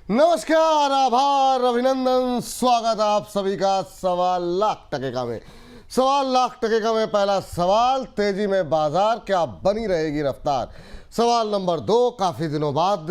नमस्कार, आभार, अभिनंदन, स्वागत आप सभी का सवा लाख टके का में। सवा लाख टके का में पहला सवाल, तेजी में बाजार क्या बनी रहेगी रफ्तार। सवाल नंबर 2, काफी दिनों बाद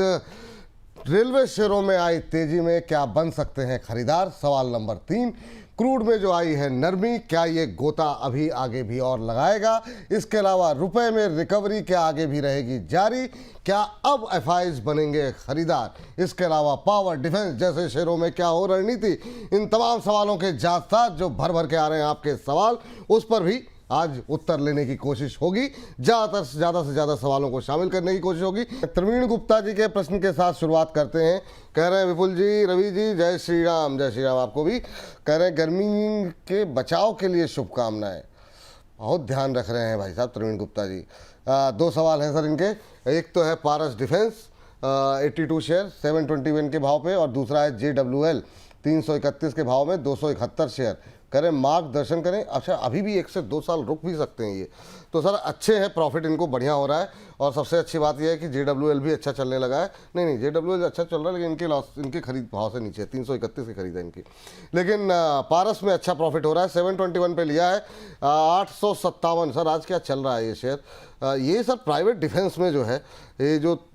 रेलवे शेयरों में आई तेजी में क्या बन सकते हैं खरीदार। सवाल नंबर 3, क्रूड में जो आई है नरमी, क्या ये गोता अभी आगे भी और लगाएगा। इसके अलावा रुपए में रिकवरी क्या आगे भी रहेगी जारी, क्या अब एफआईज बनेंगे खरीदार। इसके अलावा पावर, डिफेंस जैसे शेयरों में क्या हो रणनीति। इन तमाम सवालों के साथ जो भर भर के आ रहे हैं आपके सवाल, उस पर भी आज उत्तर लेने की कोशिश होगी। ज़्यादा से ज़्यादा सवालों को शामिल करने की कोशिश होगी। प्रवीण गुप्ता जी के प्रश्न के साथ शुरुआत करते हैं। कह रहे हैं विपुल जी, रवि जी, जय श्री राम। जय श्री राम आपको भी। कह रहे हैं गर्मी के बचाव के लिए शुभकामनाएं। बहुत ध्यान रख रहे हैं भाई साहब प्रवीण गुप्ता जी। 2 सवाल हैं सर इनके। एक तो है पारस डिफेंस 82 शेयर 721 के भाव पे, और दूसरा है JWL 331 के भाव में 271 शेयर। करें मार्गदर्शन करें। अच्छा, अभी भी 1 से 2 साल रुक भी सकते हैं ये, तो सर अच्छे हैं, प्रॉफिट इनको बढ़िया हो रहा है। और सबसे अच्छी बात यह है कि JWL भी अच्छा चलने लगा है। नहीं, JWL अच्छा चल रहा है, लेकिन इनके लॉस, इनके खरीद भाव से नीचे 331 की खरीद है इनकी। लेकिन पारस में अच्छा प्रॉफिट हो रहा है। 721 पे लिया है। 857 सर आज क्या चल रहा है ये शेयर। ये सर प्राइवेट डिफेंस में जो है, ये जो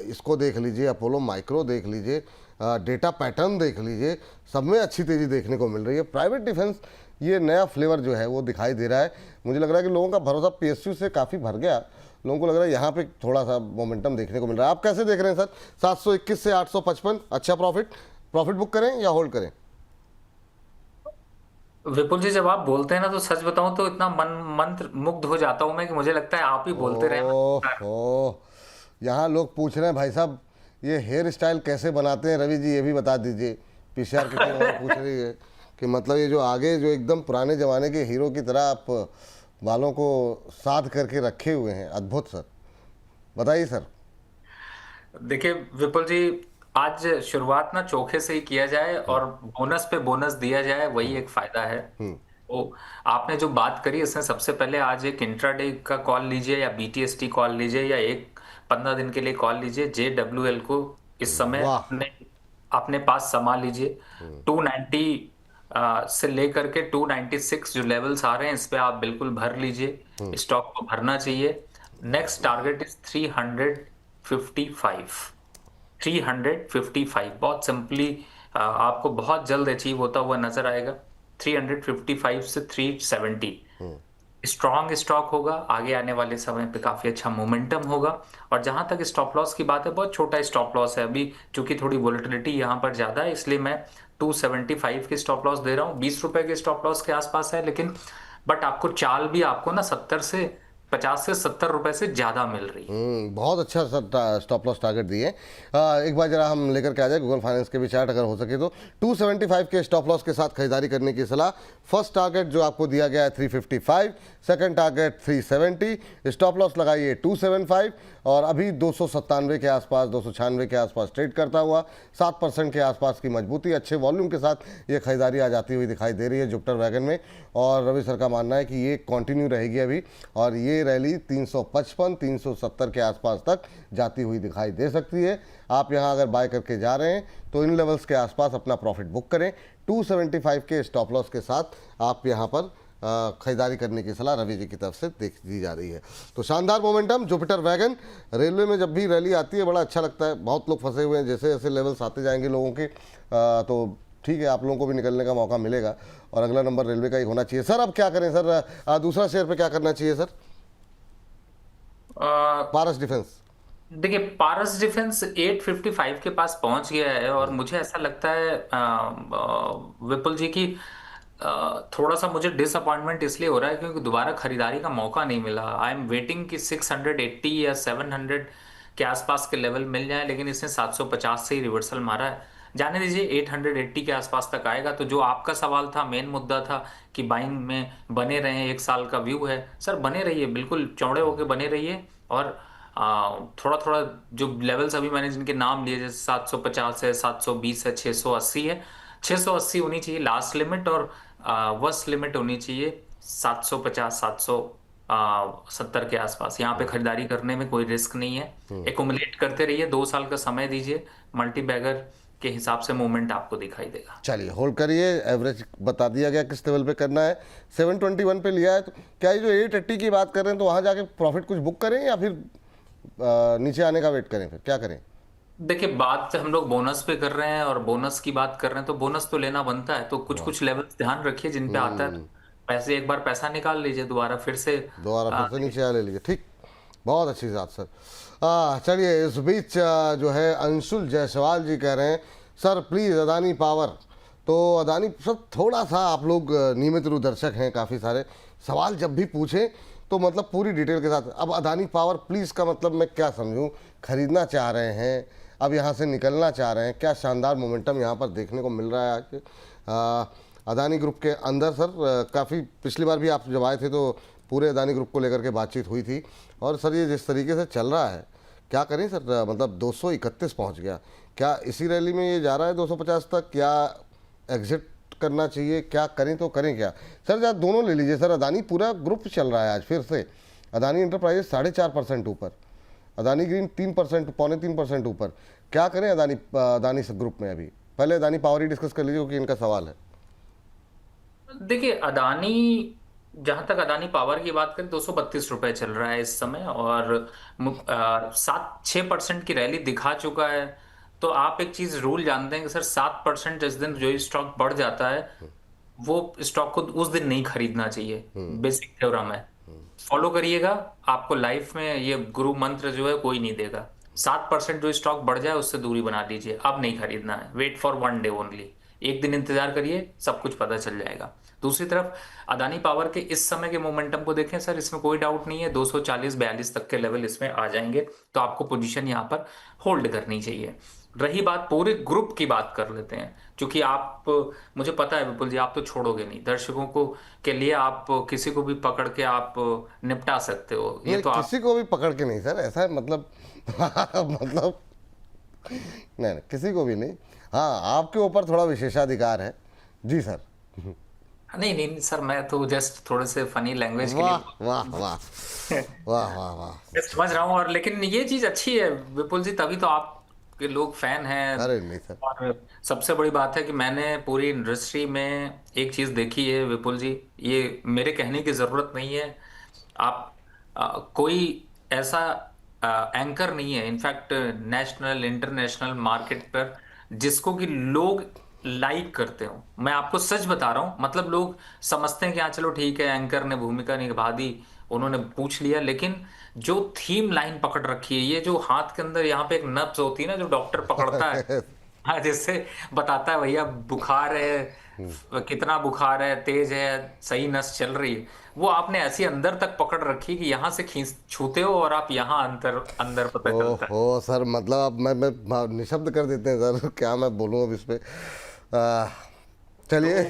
इसको देख लीजिए, अपोलो माइक्रो देख लीजिए, डेटा पैटर्न देख लीजिए, सब में अच्छी तेज़ी देखने को मिल रही है। प्राइवेट डिफेंस ये नया फ्लेवर जो है वो दिखाई दे रहा है। मुझे लग रहा है कि लोगों का भरोसा PSU से काफ़ी भर गया। लोगों को लग रहा है यहाँ पे थोड़ा सा मोमेंटम देखने को मिल रहा है। आप कैसे देख रहे हैं सर? 721 से 855 अच्छा प्रॉफिट बुक करें या होल्ड करें? विपुल जी, जब आप बोलते हैं ना तो सच बताऊं तो इतना मंत्र मुग्ध हो जाता हूं मैं कि मुझे लगता है आप ही बोलते रहे। ओह, यहाँ लोग पूछ रहे हैं भाई साहब ये हेयर स्टाइल कैसे बनाते हैं रवि जी, ये भी बता दीजिए। PCR की टीम पूछ रही है कि मतलब ये जो आगे जो एकदम पुराने ज़माने के हीरो की तरह आप बालों को साध करके रखे हुए हैं, अद्भुत सर, बताइए सर। देखिए विपुल जी, आज शुरुआत ना चोखे से ही किया जाए और बोनस पे बोनस दिया जाए, वही एक फायदा है। तो आपने जो बात करी इसमें सबसे पहले आज एक इंट्राडे का कॉल लीजिए या BTST कॉल लीजिए या एक 15 दिन के लिए कॉल लीजिए। JWL को इस समय वाह। अपने अपने पास संभाल लीजिए। 290 से लेकर के 296 जो लेवल्स आ रहे हैं, इस पे आप बिल्कुल भर लीजिए। स्टॉक को भरना चाहिए। Next target is 355। 355 बहुत सिंपली आपको बहुत जल्द अचीव होता हुआ नजर आएगा। 355 से 370 स्ट्रॉन्ग स्टॉक होगा। आगे आने वाले समय पे काफी अच्छा मोमेंटम होगा। और जहां तक स्टॉप लॉस की बात है, बहुत छोटा स्टॉप लॉस है अभी, क्योंकि थोड़ी वोलेटिलिटी यहाँ पर ज्यादा है, इसलिए मैं 275 के स्टॉप लॉस दे रहा हूँ। 20 रुपए के स्टॉप लॉस के आसपास है, लेकिन बट आपको चाल भी आपको ना 50 से 70 रुपए से ज्यादा मिल रही है। बहुत अच्छा सर स्टॉप लॉस टारगेट दिए। एक बार जरा हम लेकर के आ जाए गूगल फाइनेंस के भी चार्ट, अगर हो सके तो 275 के स्टॉप लॉस के साथ खरीदारी करने की सलाह। फर्स्ट टारगेट जो आपको दिया गया है 355, सेकंड टारगेट 370, स्टॉप लॉस लगाइए 275, और अभी 297 के आसपास, 296 के आसपास ट्रेड करता हुआ 7% के आसपास की मजबूती, अच्छे वॉल्यूम के साथ ये खरीदारी आ जाती हुई दिखाई दे रही है जुपिटर वैगन में। और रवि सर का मानना है कि ये कंटिन्यू रहेगी अभी, और ये रैली 355 370 के आसपास तक जाती हुई दिखाई दे सकती है। आप यहाँ अगर बाय करके जा रहे हैं तो इन लेवल्स के आसपास अपना प्रॉफिट बुक करें। 275 के स्टॉप लॉस के साथ आप यहाँ पर खरीदारी करने की सलाह रवि जी की तरफ से देख दी जा रही है। तो शानदार मोमेंटम जुपिटर वैगन। रेलवे में जब भी रैली आती है बड़ा अच्छा लगता है। बहुत लोग फंसे हुए हैं, जैसे जैसे लेवल्स आते जाएंगे लोगों के, तो ठीक है, आप लोगों को भी निकलने का मौका मिलेगा, और अगला नंबर रेलवे का ही होना चाहिए। सर अब क्या करें सर? दूसरा शेयर पे क्या करना चाहिए सर? पारस डिफेंस। देखिए, पारस डिफेंस 855 के पास पहुंच गया है, और मुझे ऐसा लगता है विपुल जी की थोड़ा सा मुझे डिसअपॉइंटमेंट इसलिए हो रहा है क्योंकि दोबारा खरीदारी का मौका नहीं मिला। आई एम वेटिंग कि 680 या 700 के आसपास के लेवल मिल जाए, लेकिन इसने 750 से ही रिवर्सल मारा है। जाने दीजिए, 880 के आसपास तक आएगा। तो जो आपका सवाल था, मेन मुद्दा था कि बाइंग में बने रहें, 1 साल का व्यू है सर, बने रहिए, बिल्कुल चौड़े होके बने रहिए। और थोड़ा थोड़ा जो लेवल्स अभी मैंने जिनके नाम लिए, जैसे 750 है, 720 है, 680 है। 680 होनी चाहिए लास्ट लिमिट, और वर्स्ट लिमिट होनी चाहिए 750 770 के आसपास। यहाँ पे खरीदारी करने में कोई रिस्क नहीं है। एकुमुलेट करते रहिए, 2 साल का समय दीजिए, मल्टी बैगर के हिसाब से मूवमेंट आपको दिखाई देगा। चलिए होल्ड करिए, एवरेज बता दिया गया किस लेवल पे करना है। 721 पे लिया है, तो क्या ये जो 880 की बात कर रहे हैं तो वहाँ जाके प्रॉफिट कुछ बुक करें या फिर नीचे आने का वेट करें, फिर क्या करें? देखिए, बात हम लोग बोनस पे कर रहे हैं और बोनस की बात कर रहे हैं तो बोनस तो लेना बनता है, तो कुछ वाह। कुछ लेवल्स ध्यान रखिए जिन पे आता है तो पैसे, एक बार पैसा निकाल लीजिए, दोबारा फिर से दोबारा फिर से नीचे आ ले लीजिए, ठीक। बहुत अच्छी बात सर। चलिए इस बीच जो है अंशुल जायसवाल जी कह रहे हैं सर प्लीज़ अदानी पावर। तो अदानी सर थोड़ा सा आप लोग नियमित रूप दर्शक हैं, काफ़ी सारे सवाल जब भी पूछें तो मतलब पूरी डिटेल के साथ। अब अदानी पावर प्लीज़ का मतलब मैं क्या समझूं? खरीदना चाह रहे हैं, अब यहाँ से निकलना चाह रहे हैं, क्या शानदार मोमेंटम यहाँ पर देखने को मिल रहा है आज अदानी ग्रुप के अंदर? सर काफ़ी पिछली बार भी आप जब आए थे तो पूरे अदानी ग्रुप को लेकर के बातचीत हुई थी, और सर ये जिस तरीके से चल रहा है क्या करें सर? मतलब 231 पहुंच गया, क्या इसी रैली में ये जा रहा है 250 तक? क्या एग्जिट करना चाहिए? क्या करें तो करें क्या सर? जरा दोनों ले लीजिए सर। अदानी पूरा ग्रुप चल रहा है आज फिर से। अदानी इंटरप्राइजेस 4.5% ऊपर, अदानी ग्रीन 3%, 2.25% ऊपर। क्या करें अदानी ग्रुप में? अभी पहले अदानी पावर ही डिस्कस कर लीजिए क्योंकि इनका सवाल है। देखिए, अदानी, जहां तक अदानी पावर की बात करें, 232 रुपए चल रहा है इस समय और 7-6% की रैली दिखा चुका है। तो आप एक चीज रूल जानते हैं कि सर 7% जिस दिन जो स्टॉक बढ़ जाता है वो स्टॉक को उस दिन नहीं खरीदना चाहिए। बेसिक थ्योरम है, फॉलो करिएगा। आपको लाइफ में ये गुरु मंत्र जो है कोई नहीं देगा। 7% जो स्टॉक बढ़ जाए उससे दूरी बना लीजिए, अब नहीं खरीदना है। वेट फॉर 1 डे ओनली, एक दिन इंतजार करिए, सब कुछ पता चल जाएगा। दूसरी तरफ अदानी पावर के इस समय के मोमेंटम को देखें सर, इसमें कोई डाउट नहीं है 240-42 तक के लेवल इसमें आ जाएंगे, तो आपको पोजीशन यहाँ पर होल्ड करनी चाहिए। रही बात पूरे ग्रुप की, बात कर लेते हैं, क्योंकि आप, मुझे पता है विपुल जी, आप तो छोड़ोगे नहीं दर्शकों को के लिए, आप किसी को भी पकड़ के आप निपटा सकते हो, ये नहीं, तो आप। किसी को भी पकड़ के नहीं सर, ऐसा है मतलब मतलब नहीं नहीं, किसी को भी नहीं। हाँ, आपके ऊपर थोड़ा विशेषाधिकार है जी सर। नहीं नहीं सर, मैं तो जस्ट थोड़े से फनी लैंग्वेज के लिए वाह वाह वाह वाह वाह वाह। मैं समझ रहा हूँ, और लेकिन ये चीज अच्छी है विपुल जी, तभी तो आपके लोग फैन हैं। अरे नहीं सर। और सबसे बड़ी बात है कि मैंने पूरी इंडस्ट्री में एक चीज देखी है विपुल जी, ये मेरे कहने की जरूरत नहीं है। आप कोई ऐसा एंकर नहीं है, इनफैक्ट नेशनल इंटरनेशनल मार्केट पर, जिसको कि लोग लाइक करते हो। मैं आपको सच बता रहा हूं, मतलब लोग समझते हैं कि हाँ चलो ठीक है, एंकर ने भूमिका निभा दी, उन्होंने पूछ लिया, लेकिन जो थीम लाइन पकड़ रखी है, ये जो हाथ के अंदर यहाँ पे एक नब्ज होती है ना, जो डॉक्टर पकड़ता है, हाँ, जिससे बताता है भैया बुखार है, कितना बुखार है, तेज है, सही नस चल रही है, वो आपने ऐसी अंदर तक पकड़ रखी कि यहाँ से खींच छूते हो और आप यहाँ अंदर अंदर पता चलता है। ओहो सर, मतलब अब मैं निशब्द कर देते हैं सर, क्या मैं बोलूँ अब इस पे। आ, चलिए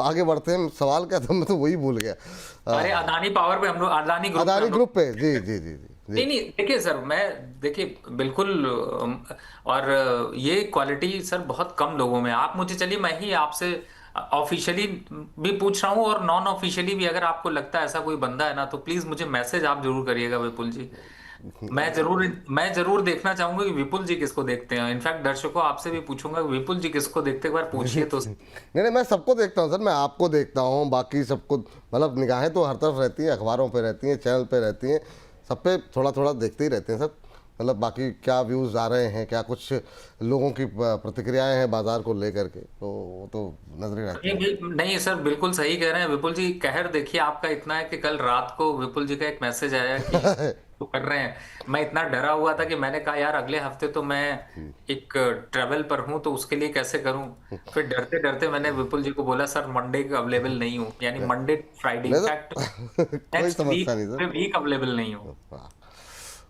आगे बढ़ते हैं। सवाल क्या था, मैं तो वही भूल गया। अरे अदानी पावर पे हम लोग, अदानी ग्रुप पे अदानी हम लोग, ग्रुप पे, जी जी जी जी नहीं जी। नहीं, देखिए सर, मैं, देखिए बिल्कुल, और ये क्वालिटी सर बहुत कम लोगों में है। आप मुझे, चलिए मैं ही आपसे ऑफिशियली भी पूछ रहा हूँ और नॉन ऑफिशियली भी, अगर आपको लगता है ऐसा कोई बंदा है ना, तो प्लीज मुझे मैसेज आप जरूर करिएगा विपुल जी। मैं जरूर देखना चाहूंगा कि विपुल जी किसको देखते हैं। इनफैक्ट दर्शकों, आपसे भी पूछूंगा कि विपुल जी किसको देखते हैं, एक बार पूछिए तो। नहीं नहीं, मैं सबको देखता हूँ सर, मैं आपको देखता हूँ, बाकी सबको मतलब निगाहें तो हर तरफ रहती हैं, अखबारों पे रहती हैं, चैनल पे रहती हैं, सब पे थोड़ा थोड़ा देखते ही रहते हैं सर। मतलब बाकी क्या व्यूज़ आ रहे हैं, क्या कुछ लोगों की प्रतिक्रियाएं हैं बाजार को लेकर के, तो वो तो नजरें रहती नहीं हैं। नहीं सर, बिल्कुल सही कह रहे हैं विपुल जी। कहर देखिए आपका इतना है कि कल रात को विपुल जी का एक मैसेज आया कि तो कर रहे हैं। मैं इतना डरा हुआ था कि मैंने कहा यार अगले हफ्ते तो मैं एक ट्रेवल पर हूं, तो उसके लिए कैसे करूं। फिर डरते डरते मैंने विपुल जी को बोला सर मंडे का अवेलेबल नहीं हूं, यानी मंडे फ्राइडे, नहीं इनफैक्ट तो कोई नेक्स्ट समस्या नहीं वीक वीक अवेलेबल नहीं हूं। सर।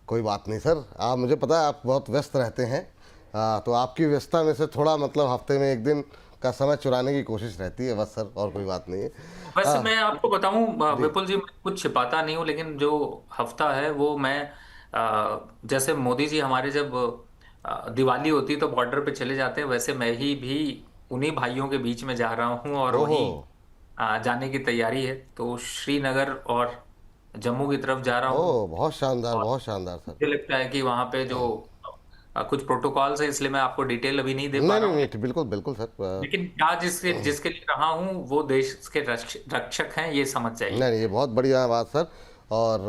कोई बात नहीं सर, आप, मुझे पता है आप बहुत व्यस्त रहते हैं। तो आपकी व्यस्तता में से थोड़ा मतलब हफ्ते में एक दिन का समय चुराने की कोशिश रहती है बस सर, और कोई बात नहीं है। वैसे हाँ मैं आपको बताऊं जी। विपुल जी, मैं कुछ छिपाता नहीं हूं, लेकिन जो हफ्ता है वो मैं, जैसे मोदी जी हमारे जब दिवाली होती है तो बॉर्डर पे चले जाते हैं, वैसे मैं ही भी उन्हीं भाइयों के बीच में जा रहा हूं और ओहो। वहीं जाने की तैयारी है। तो श्रीनगर और जम्मू की तरफ जा रहा हूं, ओह बहुत शानदार, और बहुत शानदार सर। मुझे लगता है कि वहां पे जो कुछ प्रोटोकॉल्स है, इसलिए मैं आपको डिटेल अभी नहीं दे पा नहीं रहा नहीं हूँ। नहीं, बिल्कुल बिल्कुल सर। लेकिन आज जिसके जिसके लिए रहा हूँ वो देश के रक्षक हैं, ये समझ नहीं जाइए। नहीं, ये बहुत बढ़िया बात सर। और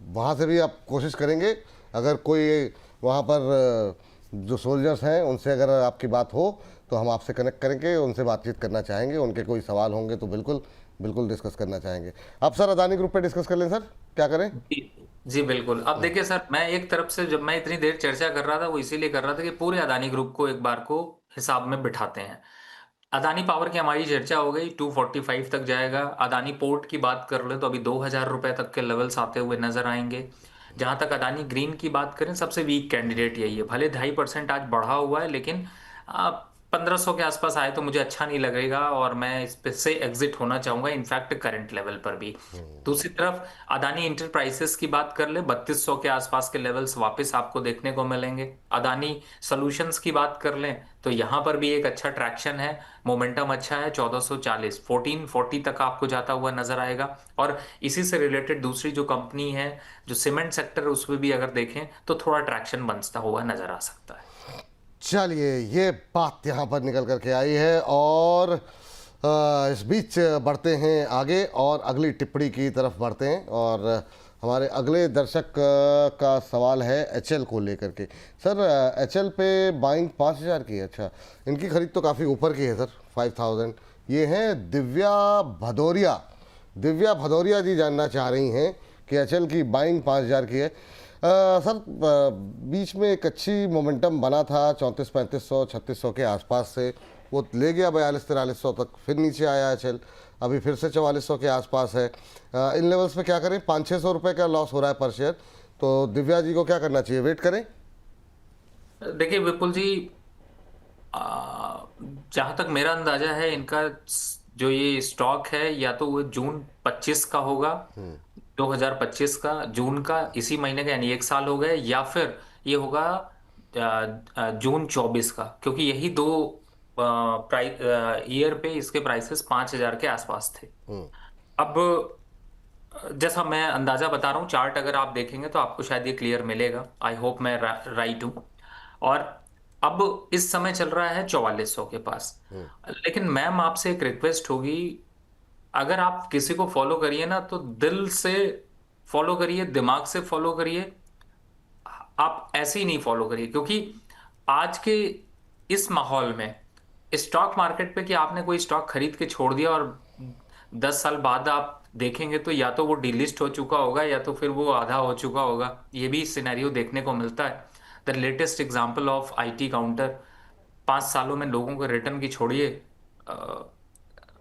वहाँ से भी आप कोशिश करेंगे, अगर कोई वहाँ पर जो सोल्जर्स हैं उनसे अगर आपकी बात हो तो हम आपसे कनेक्ट करेंगे, उनसे बातचीत करना चाहेंगे, उनके कोई सवाल होंगे तो बिल्कुल बिल्कुल डिस्कस करना चाहेंगे। अब सर अदानी ग्रुप पे डिस्कस कर लें सर, क्या करें? जी जी, बिल्कुल। अब देखिए सर, मैं एक तरफ से जब मैं इतनी देर चर्चा कर रहा था वो इसीलिए कर रहा था कि पूरे अदानी ग्रुप को एक बार को हिसाब में बिठाते हैं। अदानी पावर की हमारी चर्चा हो गई, 245 तक जाएगा। अदानी पोर्ट की बात कर ले तो अभी 2000 रुपए तक के लेवल्स आते हुए नजर आएंगे। जहां तक अदानी ग्रीन की बात करें, सबसे वीक कैंडिडेट यही है। भले 2.5% आज बढ़ा हुआ है, लेकिन 1500 के आसपास आए तो मुझे अच्छा नहीं लगेगा और मैं इस पे से एग्जिट होना चाहूंगा, इनफैक्ट करंट लेवल पर भी। दूसरी तरफ अदानी इंटरप्राइजेस की बात कर ले, 3200 के आसपास के लेवल्स वापस आपको देखने को मिलेंगे। अदानी सॉल्यूशंस की बात कर लें तो यहाँ पर भी एक अच्छा ट्रैक्शन है, मोमेंटम अच्छा है। 1440 1440 तक आपको जाता हुआ नजर आएगा। और इसी से रिलेटेड दूसरी जो कंपनी है, जो सीमेंट सेक्टर है, उसमें भी अगर देखें तो थोड़ा ट्रैक्शन बनता हुआ नजर आ सकता है। चलिए, ये बात यहाँ पर निकल करके आई है और इस बीच बढ़ते हैं आगे और अगली टिप्पणी की तरफ बढ़ते हैं। और हमारे अगले दर्शक का सवाल है एचएल को लेकर के। सर एचएल पे बाइंग 5000 की है, अच्छा इनकी खरीद तो काफ़ी ऊपर की है सर, 5000। ये हैं दिव्या भदौरिया। दिव्या भदौरिया जी जानना चाह रही हैं कि एचएल की बाइंग 5000 की है। सर बीच में एक अच्छी मोमेंटम बना था 3400 3500 3600 के आसपास से, वो ले गया 4200 तक, फिर नीचे आया एचएल, अभी फिर से 4400 के आसपास है। इन लेवल्स पे क्या करें? 500-600 रुपये का लॉस हो रहा है पर शेयर, तो दिव्या जी को क्या करना चाहिए, वेट करें? देखिए विपुल जी, जहां तक मेरा अंदाजा है, इनका जो ये स्टॉक है, या तो वो जून 25 का होगा, 2025 का जून का, इसी महीने का, यानी एक साल हो गए, या फिर ये होगा जून 24 का, क्योंकि यही दो ईयर पे इसके प्राइसेस 5000 के आसपास थे। अब जैसा मैं अंदाजा बता रहा हूँ, चार्ट अगर आप देखेंगे तो आपको शायद ये क्लियर मिलेगा। आई होप मैं राइट हूँ। और अब इस समय चल रहा है 4400 के पास। लेकिन मैम, आपसे एक रिक्वेस्ट होगी, अगर आप किसी को फॉलो करिए ना तो दिल से फॉलो करिए, दिमाग से फॉलो करिए। आप ऐसे ही नहीं फॉलो करिए, क्योंकि आज के इस माहौल में स्टॉक मार्केट पे कि आपने कोई स्टॉक खरीद के छोड़ दिया और 10 साल बाद आप देखेंगे तो या तो वो डिलिस्ट हो चुका होगा या तो फिर वो आधा हो चुका होगा। ये भी सिनेरियो देखने को मिलता है। The latest example of IT counter, 5 सालों में लोगों को रिटर्न की छोड़िए,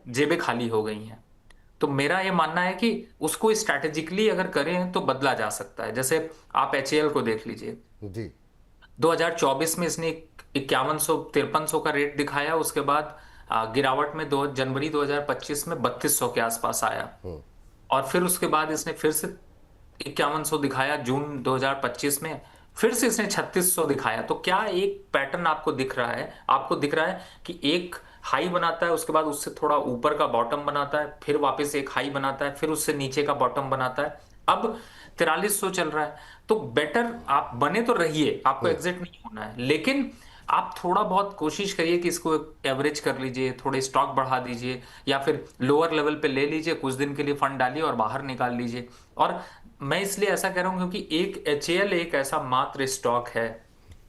जेबें खाली हो गई हैं। तो मेरा ये मानना है कि उसको स्ट्रैटेजिकली अगर करें तो बदला जा सकता है। जैसे आप एचएएल को देख लीजिए, जी 2024 में इसने 5100 5300 का रेट दिखाया, उसके बाद गिरावट में 2 जनवरी 2025 में 3200 के आसपास आया, और फिर उसके बाद इसने फिर से 5100 दिखाया जून 2025 में, फिर से इसने 3600 दिखाया। तो क्या एक पैटर्न आपको दिख रहा है? आपको दिख रहा है कि एक हाई बनाता है, उसके बाद उससे थोड़ा ऊपर का बॉटम बनाता है, फिर वापस एक हाई बनाता है, फिर उससे नीचे का बॉटम बनाता है। अब 4300 चल रहा है। तो बेटर आप बने तो रहिए, आपको एग्जिट नहीं होना है, लेकिन आप थोड़ा बहुत कोशिश करिए कि इसको एवरेज कर लीजिए, थोड़े स्टॉक बढ़ा दीजिए, या फिर लोअर लेवल पे ले लीजिए, कुछ दिन के लिए फंड डालिए और बाहर निकाल लीजिए। और मैं इसलिए ऐसा कह रहा हूं क्योंकि एक एचएएल एक ऐसा मात्र स्टॉक है,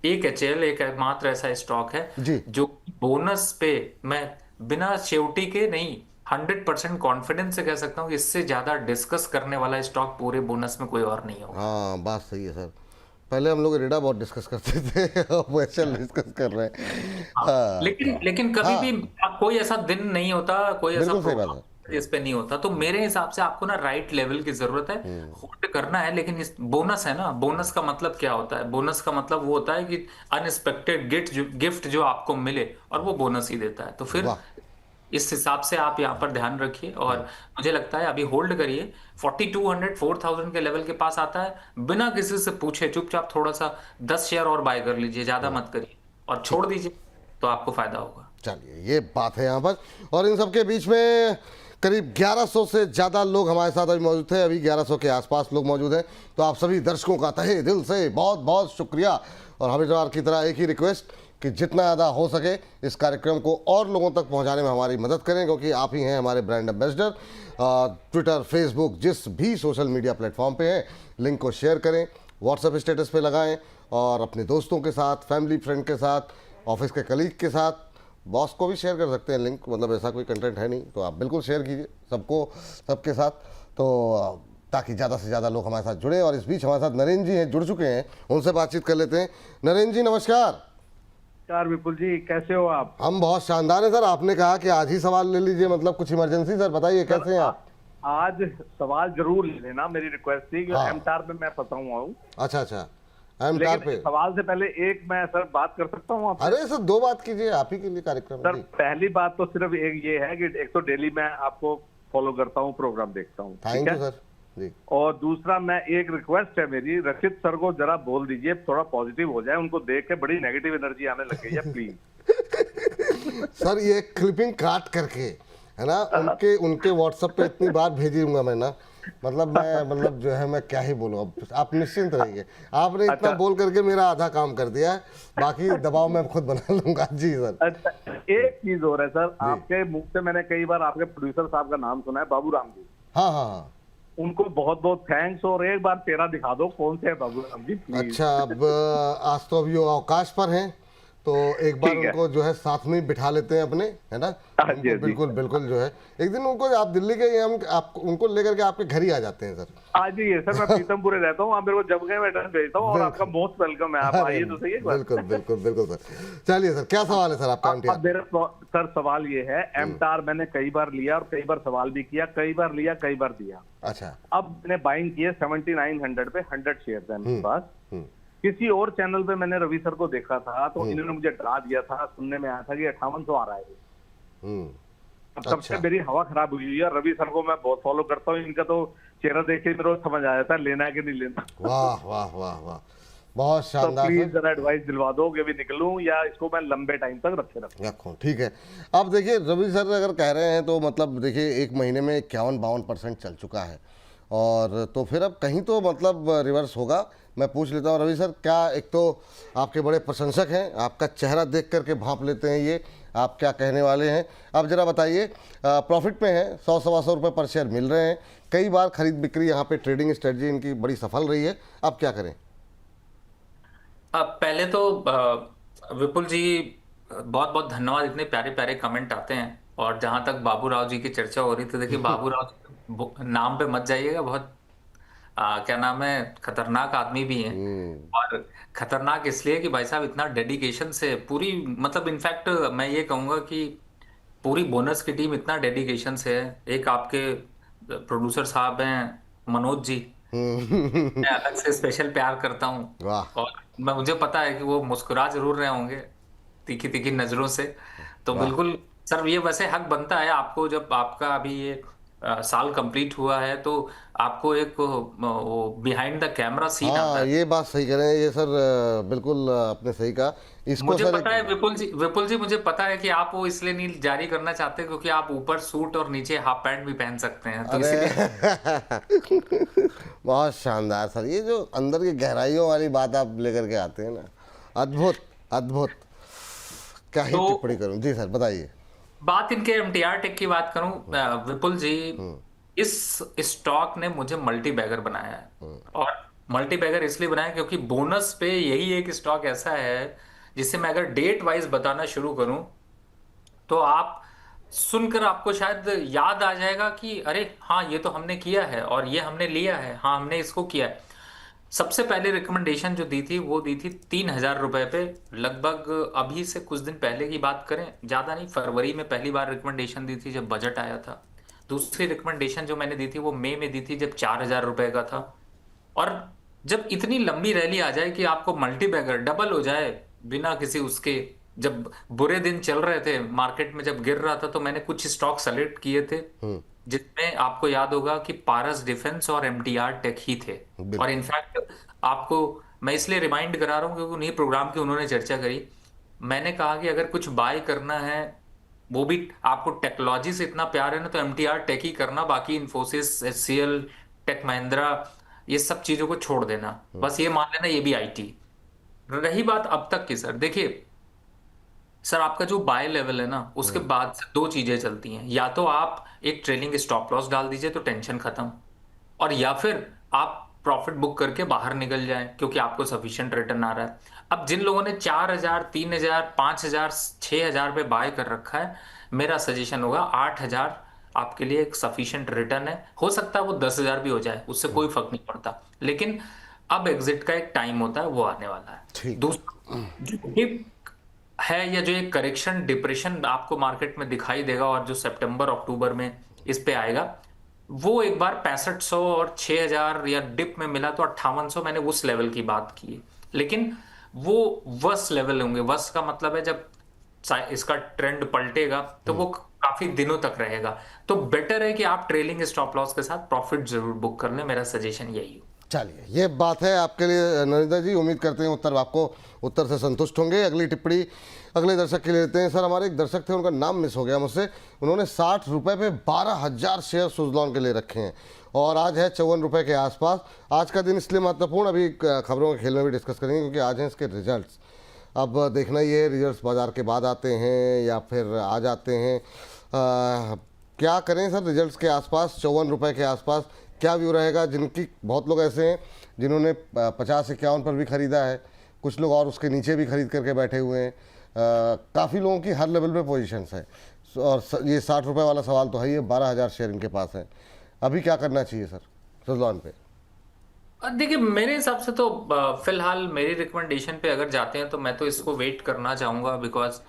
एक एचएएल एक मात्र ऐसा स्टॉक है जी। जो बोनस पे, मैं बिना शेवटी के नहीं, 100% कॉन्फिडेंस से कह सकता हूँ कि इससे ज्यादा डिस्कस करने वाला स्टॉक पूरे बोनस में कोई और नहीं होगा। हाँ बात सही है सर, पहले हम लोग रेडा बहुत डिस्कस करते थे अब वो एचएल डिस्कस कर रहे हैं। हाँ, हाँ लेकिन कभी हाँ, भी कोई ऐसा दिन नहीं होता, कोई ऐसा बिल्कुल सही बात प्रोग्राम है। इस पे नहीं होता। तो मेरे हिसाब से आपको ना राइट लेवल की जरूरत है, होल्ड करना है। लेकिन इस बोनस है ना, बोनस का मतलब क्या होता है? बोनस का मतलब वो होता है कि अनएक्सपेक्टेड गिफ्ट जो आपको मिले, और वो बोनस ही देता है। तो फिर वाह। इस हिसाब से आप यहाँ पर ध्यान रखिए, और मुझे लगता है अभी होल्ड करिए। 4200 4000 के लेवल के पास आता है, बिना किसी से पूछे चुपचाप थोड़ा सा 10 शेयर और बाय कर लीजिए, ज्यादा मत करिए और छोड़ दीजिए, तो आपको फायदा होगा। चलिए, ये बात है यहाँ पर। और इन सब के बीच में करीब 1100 से ज़्यादा लोग हमारे साथ अभी मौजूद थे, अभी 1100 के आसपास लोग मौजूद हैं। तो आप सभी दर्शकों का तहे दिल से बहुत बहुत शुक्रिया, और हमेशा की तरह एक ही रिक्वेस्ट कि जितना ज़्यादा हो सके इस कार्यक्रम को और लोगों तक पहुंचाने में हमारी मदद करें, क्योंकि आप ही हैं हमारे ब्रांड एम्बेसडर। ट्विटर, फेसबुक, जिस भी सोशल मीडिया प्लेटफॉर्म पे हैं, लिंक को शेयर करें, व्हाट्सएप स्टेटस पे लगाएं, और अपने दोस्तों के साथ, फैमिली फ्रेंड के साथ, ऑफिस के कलीग के साथ, बॉस को भी शेयर कर सकते हैं लिंक, मतलब ऐसा कोई कंटेंट है नहीं तो आप बिल्कुल शेयर कीजिए सबको, सबके साथ, तो ताकि ज़्यादा से ज़्यादा लोग हमारे साथ जुड़े। और इस बीच हमारे साथ नरेंद्र जी हैं, जुड़ चुके हैं, उनसे बातचीत कर लेते हैं। नरेंद्र जी नमस्कार। नमस्कार विपुल जी, कैसे हो आप? हम बहुत शानदार हैं सर। आपने कहा कि आज ही सवाल ले लीजिए, मतलब कुछ इमरजेंसी। सर बताइए कैसे हैं आप? आज सवाल जरूर ले लेना, मेरी रिक्वेस्ट थी कि हाँ। एमटार में मैं फंसा हुआ हूँ। अच्छा, एमटार पे। लेकिन सवाल से पहले एक मैं सर बात कर सकता हूँ आपसे? अरे सर 2 बात कीजिए, आप ही के लिए कार्यक्रम सर है। पहली बात तो सिर्फ एक ये है कि एक तो डेली मैं आपको फॉलो करता हूँ, प्रोग्राम देखता हूँ, ठीक थैंक यू है? सर जी। और दूसरा, मैं एक रिक्वेस्ट है मेरी, रचित सर को जरा बोल दीजिए थोड़ा पॉजिटिव हो जाए, उनको देख के बड़ी नेगेटिव एनर्जी आने लग गई है, प्लीज। सर ये क्लिपिंग काट करके है ना, उनके व्हाट्सएप पे इतनी बार भेजूंगा मैं ना, मतलब जो है मैं क्या ही बोलूँ। अब आप निश्चिंत रहिए, आपने इतना अच्छा। बोल करके मेरा आधा काम कर दिया है, बाकी दबाव मैं खुद बना लूंगा। जी सर। अच्छा, एक चीज और है सर, आपके मुंह से मैंने कई बार आपके प्रोड्यूसर साहब का नाम सुना है, बाबू राम जी। हाँ। उनको बहुत बहुत थैंक्स, और एक बार चेहरा दिखा दो, कौन से है बाबू राम जी, प्लीज। अच्छा, अब आज तो अभी वो अवकाश पर हैं, तो एक बार ठीक है। उनको जो है साथ में ही बिठा लेते हैं अपने, है ना। हाँ जी, उनको बिल्कुल जो है एक दिन उनको, आप दिल्ली के, हम आप उनको लेकर के आपके घर ही आ जाते हैं सर। आज ही है सर, मैं पीतमपुरे रहता हूँ, आप मेरे को जब गए मैं एड्रेस भेजता हूँ, और आपका मोस्ट वेलकम है, आप अरे, आइए तो सही है। बिल्कुल सर। चलिए सर, क्या सवाल है सर आपका? अब मेरा सर सवाल ये है, एमटार मैंने कई बार लिया और कई बार सवाल भी किया, कई बार लिया कई बार दिया। अच्छा। अब मैंने बाइंग किए 7900 पे, 100 शेयर है मेरे पास। किसी और चैनल पे मैंने रवि सर को देखा था, तो इन्होंने मुझे डरा दिया था, सुनने में आया था कि 5800 आ रहा है। अब तब से मेरी हवा खराब हुई है। रवि सर को मैं बहुत फॉलो करता हूँ, इनका तो चेहरा देख के मेरे को समझ आ जाता है लेना है कि नहीं लेना। वाह, बहुत तो शानदार। प्लीज जरा एडवाइस दिलवा दो कि भी निकलूं या इसको मैं लंबे टाइम तक रखूं। ठीक है। अब देखिए, रवि सर अगर कह रहे हैं तो मतलब देखिए, 1 महीने में 51-52% चल चुका है, और तो फिर अब कहीं तो मतलब रिवर्स होगा। मैं पूछ लेता हूँ रवि सर, क्या, एक तो आपके बड़े प्रशंसक हैं, आपका चेहरा देख करके भांप लेते हैं ये, आप क्या कहने वाले हैं? अब जरा बताइए, प्रॉफिट में है, 100-125 रुपये पर शेयर मिल रहे हैं, कई बार खरीद बिक्री, यहाँ पे ट्रेडिंग स्ट्रेटजी इनकी बड़ी सफल रही है, अब क्या करें? पहले तो विपुल जी, बहुत बहुत धन्यवाद, इतने प्यारे प्यारे कमेंट आते हैं। और जहां तक बाबू राव जी की चर्चा हो रही थी, देखिए बाबू राव नाम पे मत जाइएगा, बहुत क्या नाम है, खतरनाक आदमी भी हैं। और खतरनाक इसलिए कि भाई साहब इतना डेडिकेशन से पूरी, मतलब इनफैक्ट मैं ये कहूंगा कि पूरी बोनस की टीम इतना डेडिकेशन से है। एक आपके प्रोड्यूसर साहब हैं मनोज जी, मैं अलग से स्पेशल प्यार करता हूँ। वाह। और मुझे पता है कि वो मुस्कुरा जरूर रहे होंगे तीखी तीखी नजरों से। तो वाह। बिल्कुल सर, ये वैसे हक बनता है आपको, जब आपका अभी ये साल कंप्लीट हुआ है, तो आपको एक वो बिहाइंड द कैमरा सीन आता हाँ, है। ये बात सही कह रहे हैं ये सर, बिल्कुल आपने सही कहा इसको मुझे सर। पता है विपुल जी मुझे पता है कि आप वो इसलिए नहीं जारी करना चाहते क्योंकि आप ऊपर सूट और नीचे हाफ पैंट भी पहन सकते हैं, तो अरे इसीलिए। बहुत शानदार सर, ये जो अंदर की गहराइयों वाली बात आप लेकर के आते हैं ना, अद्भुत, क्या ही तो टिप्पणी करूं। जी सर बताइए। बात इनके एमटीआर टेक की बात करूं, विपुल जी, इस स्टॉक ने मुझे मल्टी बैगर बनाया है। और मल्टी बैगर इसलिए बनाया क्योंकि बोनस पे यही एक स्टॉक ऐसा है जिसे मैं अगर डेट वाइज बताना शुरू करूं तो आप सुनकर आपको शायद याद आ जाएगा कि अरे हाँ, ये तो हमने किया है और ये हमने लिया है, हाँ हमने इसको किया है। सबसे पहले रिकमेंडेशन जो दी थी वो दी थी 3,000 रुपए पे, लगभग अभी से कुछ दिन पहले की बात करें, ज्यादा नहीं, फरवरी में पहली बार रिकमेंडेशन दी थी जब बजट आया था। दूसरी रिकमेंडेशन जो मैंने दी थी वो मई में दी थी जब 4,000 रुपए का था। और जब इतनी लंबी रैली आ जाए कि आपको मल्टी बैगर डबल हो जाए बिना किसी उसके, जब बुरे दिन चल रहे थे मार्केट में, जब गिर रहा था, तो मैंने कुछ स्टॉक सेलेक्ट किए थे जिसमें आपको याद होगा कि पारस डिफेंस और एमटीआर टेक ही थे। और इनफैक्ट आपको मैं इसलिए रिमाइंड करा रहा हूं क्योंकि उन्हीं प्रोग्राम की उन्होंने चर्चा करी। मैंने कहा कि अगर कुछ बाय करना है वो भी आपको टेक्नोलॉजी से इतना प्यार है ना, तो एमटीआर टेक ही करना, बाकी इन्फोसिस, एचसीएल, टेक महिंद्रा, ये सब चीजों को छोड़ देना, बस ये मान लेना ये भी आईटी। रही बात अब तक की सर, देखिए सर आपका जो बाय लेवल है ना, उसके बाद से दो चीजें चलती हैं, या तो आप एक ट्रेलिंग स्टॉप लॉस डाल दीजिए तो टेंशन खत्म, और या फिर आप प्रॉफिट बुक करके बाहर निकल जाएं क्योंकि आपको सफिशिएंट रिटर्न आ रहा है। अब जिन लोगों ने 4,000, 3,000, 5,000, 6,000 पे बाय कर रखा है, मेरा सजेशन होगा 8,000 आपके लिए एक सफिशिएंट रिटर्न है। हो सकता है वो 10,000 भी हो जाए, उससे कोई फर्क नहीं पड़ता, लेकिन अब एग्जिट का एक टाइम होता है, वो आने वाला है। ठीक। दूसरा जो dip है, या जो एक करेक्शन डिप्रेशन आपको मार्केट में दिखाई देगा और जो सितंबर अक्टूबर में इस पे आएगा, वो एक बार 6500 और 6,000 या डिप में मिला तो 5800, मैंने उस लेवल की बात की है, लेकिन वो वर्स्ट लेवल होंगे। वर्स्ट का मतलब है जब इसका ट्रेंड पलटेगा तो वो काफी दिनों तक रहेगा, तो बेटर है कि आप ट्रेलिंग स्टॉप लॉस के साथ प्रॉफिट जरूर बुक कर लें, मेरा सजेशन यही हो। चलिए, ये बात है आपके लिए नरेंद्र जी। उम्मीद करते हैं उत्तर से संतुष्ट होंगे। अगली टिप्पणी अगले दर्शक के लिए लेते हैं। सर, हमारे एक दर्शक थे, उनका नाम मिस हो गया मुझसे। उन्होंने 60 रुपये पे 12,000 शेयर सुज़लॉन के लिए रखे हैं और आज है 54 रुपये के आसपास। आज का दिन इसलिए महत्वपूर्ण, अभी खबरों के खेल में भी डिस्कस करेंगे, क्योंकि आज हैं इसके रिजल्ट्स। अब देखना ये रिजल्ट्स बाजार के बाद आते हैं या फिर आ जाते हैं। क्या करें सर, रिजल्ट्स के आसपास 54 रुपये के आसपास क्या व्यू रहेगा? जिनकी बहुत लोग ऐसे हैं जिन्होंने 50-51 पर भी ख़रीदा है, कुछ लोग और उसके नीचे भी खरीद करके बैठे हुए हैं। काफ़ी लोगों की हर लेवल पे पोजीशंस है, और ये 60 रुपये वाला सवाल तो है, ये 12,000 शेयर इनके पास है। अभी क्या करना चाहिए सर सुज़लॉन पे? देखिए मेरे हिसाब से तो फिलहाल मेरी रिकमेंडेशन पे अगर जाते हैं तो मैं तो इसको वेट करना चाहूँगा, बिकॉज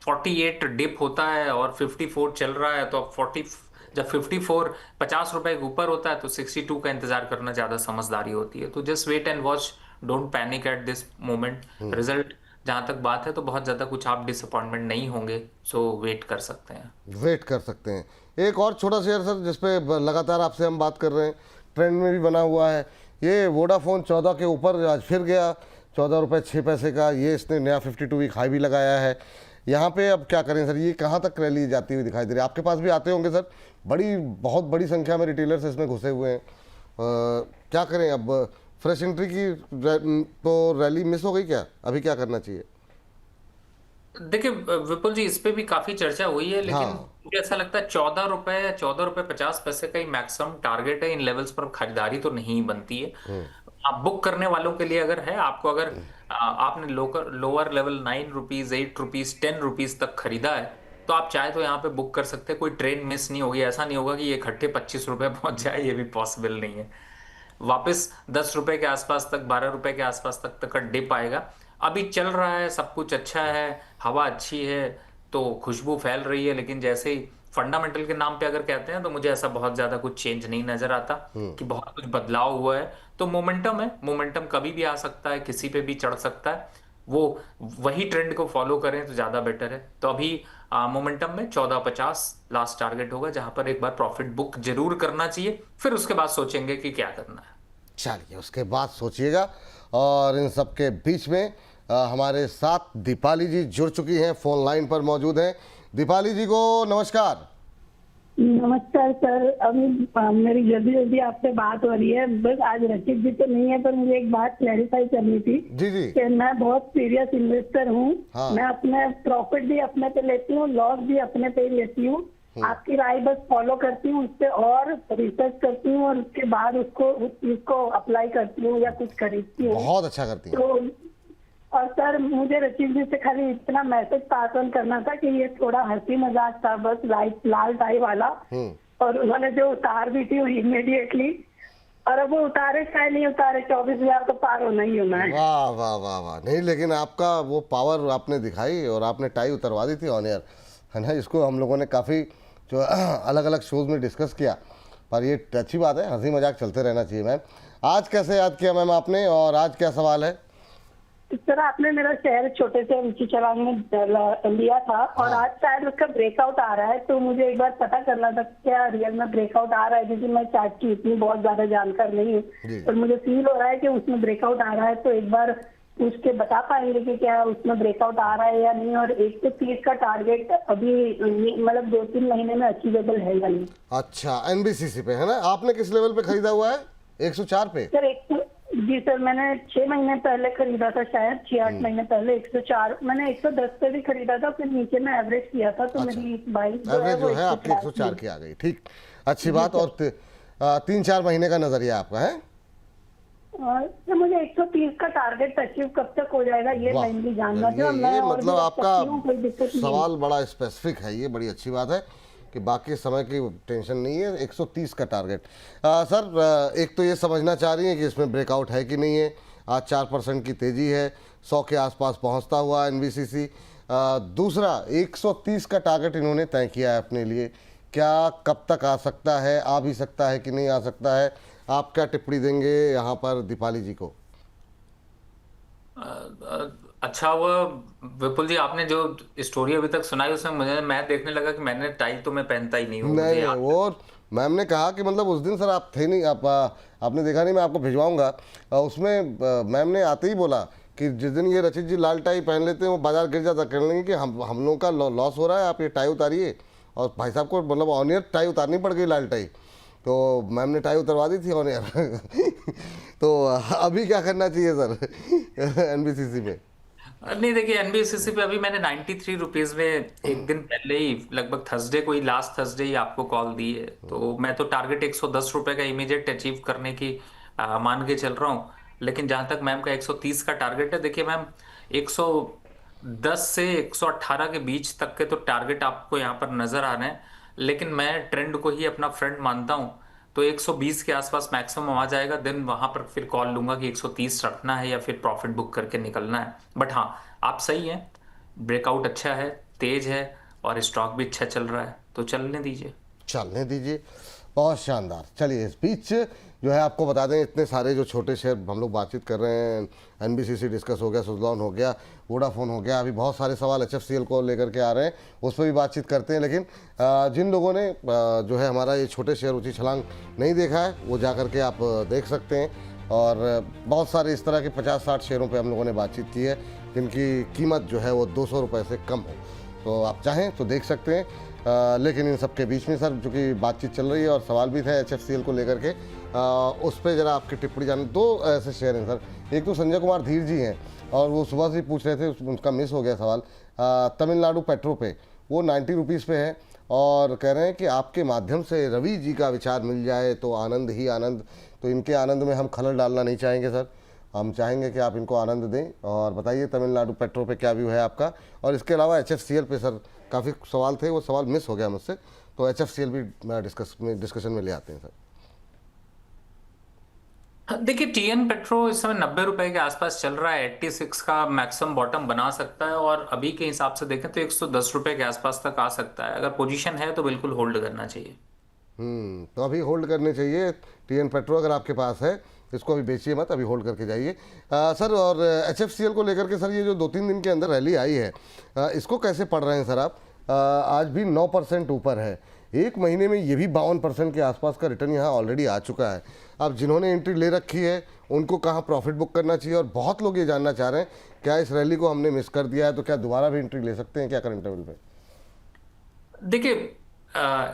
48 डिप होता है और 54 चल रहा है, तो अब 40 जब 54 50 रुपए के ऊपर होता है तो 62 का इंतजार करना ज़्यादा समझदारी होती है। तो just wait and watch, don't panic at this moment. Result जहाँ तक बात है तो बहुत ज़्यादा कुछ आप डिसअपॉइंटमेंट नहीं होंगे, सो वेट कर सकते हैं। वेट कर सकते हैं। एक और छोटा शेयर सर जिसपे लगातार आपसे हम बात कर रहे हैं, ट्रेंड में भी बना हुआ है, ये वोडाफोन 14 के ऊपर आज फिर गया, 14 रुपये 6 पैसे का। ये इसने नया 52 वीक हाई भी लगाया है। यहाँ पे अब क्या करें सर, ये कहाँ तक रैली जाती हुई दिखाई दे रही है? आपके पास भी आते होंगे सर, बहुत बड़ी संख्या में रिटेलर्स इसमें घुसे हुए हैं। क्या करें अब? फ्रेश एंट्री की तो रैली मिस हो गई क्या? अभी क्या करना चाहिए? देखिए विपुल जी, इस पे भी काफी चर्चा हुई है, लेकिन मुझे ऐसा लगता है 14 रुपए या 14 रुपए 50 पैसे का ही मैक्सिमम टारगेट है। इन लेवल्स पर खरीदारी तो नहीं बनती है। आप बुक करने वालों के लिए अगर है, आपको अगर आपने lower level 9 rupees, 8 rupees, 10 rupees तक खरीदा है, तो आप चाहे तो यहाँ पे बुक कर सकते हैं। कोई ट्रेन मिस नहीं होगी, ऐसा नहीं होगा कि ये इकट्ठे 25 रुपए पहुंच जाए, ये भी पॉसिबल नहीं है। वापस 10 रुपए के आसपास तक, 12 रुपए के आसपास तक का डिप आएगा। अभी चल रहा है, सब कुछ अच्छा है, हवा अच्छी है, तो खुशबू फैल रही है, लेकिन जैसे ही फंडामेंटल के नाम पे अगर कहते हैं तो मुझे ऐसा बहुत ज्यादा कुछ चेंज नहीं नजर आता कि बहुत कुछ बदलाव हुआ है। तो मोमेंटम है, मोमेंटम कभी भी आ सकता है, किसी पे भी चढ़ सकता है, वो वही ट्रेंड को फॉलो करें तो ज्यादा बेटर है। तो अभी मोमेंटम में 14.50 लास्ट टारगेट होगा, जहां पर एक बार प्रॉफिट बुक जरूर करना चाहिए, फिर उसके बाद सोचेंगे कि क्या करना है। चलिए, उसके बाद सोचिएगा। और इन सब के बीच में हमारे साथ दीपाली जी जुड़ चुकी हैं, फोन लाइन पर मौजूद हैं। दीपाली जी को नमस्कार। नमस्कार सर, अभी मेरी जल्दी आपसे बात हो रही है। बस आज रचित जी तो नहीं है, पर मुझे एक बात क्लैरिफाई करनी थी। जी जी। कि मैं बहुत सीरियस इन्वेस्टर हूँ। हाँ। मैं अपने प्रॉफिट भी अपने पे लेती हूँ, लॉस भी अपने पे ही लेती हूँ। आपकी राय बस फॉलो करती हूँ, उस पर और रिसर्च करती हूँ और उसके बाद उसको अप्लाई करती हूँ या कुछ खरीदती हूँ। बहुत अच्छा करती हैं। तो और सर, मुझे रचित जी से खाली इतना मैसेज पास ऑन करना था कि ये थोड़ा हंसी मजाक था, बस लाल टाई वाला। और उन्होंने जो उतार दी थी इमीडिएटली, और अब वो उतारे चाहे नहीं उतारे, 24,000 तो पार होना ही होना है। वाह वाह वाह वाह। नहीं, लेकिन आपका वो पावर आपने दिखाई और आपने टाई उतरवा दी थी ऑन एयर, है ना। इसको हम लोगों ने काफ़ी जो अलग अलग शोज में डिस्कस किया, पर ये अच्छी बात है, हंसी मजाक चलते रहना चाहिए। मैम, आज कैसे याद किया मैम आपने, और आज क्या सवाल है? सर, आपने मेरा शेयर छोटे से ऊंची छलांग में लिया था, और आज शायद उसका ब्रेकआउट आ रहा है, तो मुझे एक बार पता करना था क्या रियल में ब्रेकआउट आ रहा है, क्योंकि मैं चार्ट की इतनी बहुत ज्यादा जानकार नहीं हूँ, पर मुझे फील हो रहा है कि उसमें ब्रेकआउट आ रहा है। तो एक बार उसके बता पाएंगे कि क्या उसमें ब्रेकआउट आ रहा है या नहीं, और 130 का टारगेट अभी मतलब 2-3 महीने में अचीवेबल है या नहीं। अच्छा, एनबीसीसी पे है ना? आपने किस लेवल पे खरीदा हुआ है? 104 पे? सर जी सर, मैंने 6 महीने पहले खरीदा था, शायद 6-8 महीने पहले 104, मैंने 110 पे भी खरीदा था, फिर नीचे में एवरेज किया था, तो मेरी बाइक एवरेज जो है आपकी 104 की आ गई। ठीक, अच्छी बात। और 3-4 महीने का नजरिया आपका है? तो मुझे 130 का टारगेट अचीव कब तक हो जाएगा ये वाह, लाइन भी जानना था। मैं ये और भी मतलब रख आपका सकती हूँ, कोई दिक्कत नहीं है। सवाल बड़ा स्पेसिफिक है, ये बड़ी अच्छी बात है कि बाकी समय की टेंशन नहीं है। 130 का टारगेट। सर, एक तो ये समझना चाह रही हैं कि इसमें ब्रेकआउट है कि नहीं है। आज 4% की तेज़ी है, 100 के आसपास पहुंचता हुआ एनबीसीसी। दूसरा, 130 का टारगेट इन्होंने तय किया है अपने लिए। क्या कब तक आ सकता है, आ भी सकता है कि नहीं आ सकता है? आप क्या टिप्पणी देंगे यहाँ पर दीपाली जी को? अच्छा, वो विपुल जी, आपने जो स्टोरी अभी तक सुनाई उसमें मैं देखने लगा कि मैंने टाई तो मैं पहनता ही नहीं हूँ, नहीं मुझे नहीं, याद। वो मैम ने कहा कि मतलब उस दिन सर आप थे नहीं, आपने देखा नहीं, मैं आपको भिजवाऊंगा। उसमें मैम ने आते ही बोला कि जिस दिन ये रचित जी लाल टाई पहन लेते हैं वो बाजार गिर जाता, कहने लगे कि हम लोगों का लॉस हो रहा है, आप ये टाई उतारिए। और भाई साहब को मतलब ऑनियर टाई उतारनी पड़ गई, लाल टाई। तो मैम ने टाई उतरवा दी थी ऑनियर। तो अभी क्या करना चाहिए सर एनबीसीसी में? नहीं, देखिए, एनबीएफसी पे अभी मैंने 93 रुपीज में एक दिन पहले ही, लगभग थर्सडे को ही, लास्ट थर्सडे ही आपको कॉल दी है। तो मैं तो टारगेट 110 रुपए का इमीडिएट अचीव करने की मान के चल रहा हूँ। लेकिन जहां तक मैम का 130 का टारगेट है, देखिए मैम, 110 से 118 के बीच तक के तो टारगेट आपको यहाँ पर नजर आ रहे हैं। लेकिन मैं ट्रेंड को ही अपना फ्रेंड मानता हूँ, तो 120 के आसपास मैक्सिमम आ जाएगा। देन वहां पर फिर कॉल लूंगा कि 130 रखना है या फिर प्रॉफिट बुक करके निकलना है। बट हाँ, आप सही हैं, ब्रेकआउट अच्छा है, तेज है, और स्टॉक भी अच्छा चल रहा है, तो चलने दीजिए। चलने दीजिए, बहुत शानदार। चलिए, इस बीच जो है आपको बता दें, इतने सारे जो छोटे शेयर हम लोग बातचीत कर रहे हैं, एनबीसीसी डिस्कस हो गया, सुज़लॉन हो गया, वोडाफोन हो गया, अभी बहुत सारे सवाल एचएफसीएल को लेकर के आ रहे हैं, उस पर भी बातचीत करते हैं। लेकिन जिन लोगों ने जो है हमारा ये छोटे शेयर ऊँची छलांग नहीं देखा है, वो जा कर के आप देख सकते हैं। और बहुत सारे इस तरह के 50-60 शेयरों पर हम लोगों ने बातचीत की है, जिनकी कीमत जो है वो 200 रुपये से कम हो, तो आप चाहें तो देख सकते हैं। लेकिन इन सब के बीच में सर, चूँकि बातचीत चल रही है और सवाल भी थे एचएफसीएल को लेकर के, उस पर ज़रा आपकी टिप्पणी जाने। दो ऐसे शेयर हैं सर, एक तो संजय कुमार धीर जी हैं, और वो सुबह से ही पूछ रहे थे, उनका मिस हो गया सवाल। तमिलनाडु पेट्रो पे वो 90 रुपीज़ पे है, और कह रहे हैं कि आपके माध्यम से रवि जी का विचार मिल जाए तो आनंद ही आनंद। तो इनके आनंद में हम खलल डालना नहीं चाहेंगे सर, हम चाहेंगे कि आप इनको आनंद दें। और बताइए तमिलनाडु पेट्रो पे क्या व्यू है आपका? और इसके अलावा एचएफसीएल पे सर काफ़ी सवाल थे, वो सवाल मिस हो गया मुझसे, तो एचएफसीएल भी डिस्कशन में ले आते हैं सर। देखिए, टीएन पेट्रो इस समय 90 रुपए के आसपास चल रहा है, 86 का मैक्सिमम बॉटम बना सकता है, और अभी के हिसाब से देखें तो 110 रुपए के आसपास तक आ सकता है। अगर पोजीशन है तो बिल्कुल होल्ड करना चाहिए। तो अभी होल्ड करने चाहिए। टीएन पेट्रो अगर आपके पास है, इसको अभी बेचिए मत, अभी होल्ड करके जाइए। सर, और एचएफसीएल को लेकर के सर, ये जो 2-3 दिन के अंदर रैली आई है, इसको कैसे पढ़ रहे हैं सर आप? आज भी 9% ऊपर है, एक महीने में ये भी 52% के आसपास का रिटर्न यहाँ ऑलरेडी आ चुका है। अब जिन्होंने एंट्री ले रखी है उनको कहाँ प्रॉफिट बुक करना चाहिए? और बहुत लोग ये जानना चाह रहे हैं, क्या इस रैली को हमने मिस कर दिया है तो क्या दोबारा भी एंट्री ले सकते हैं क्या करंट लेवल पे? देखिए,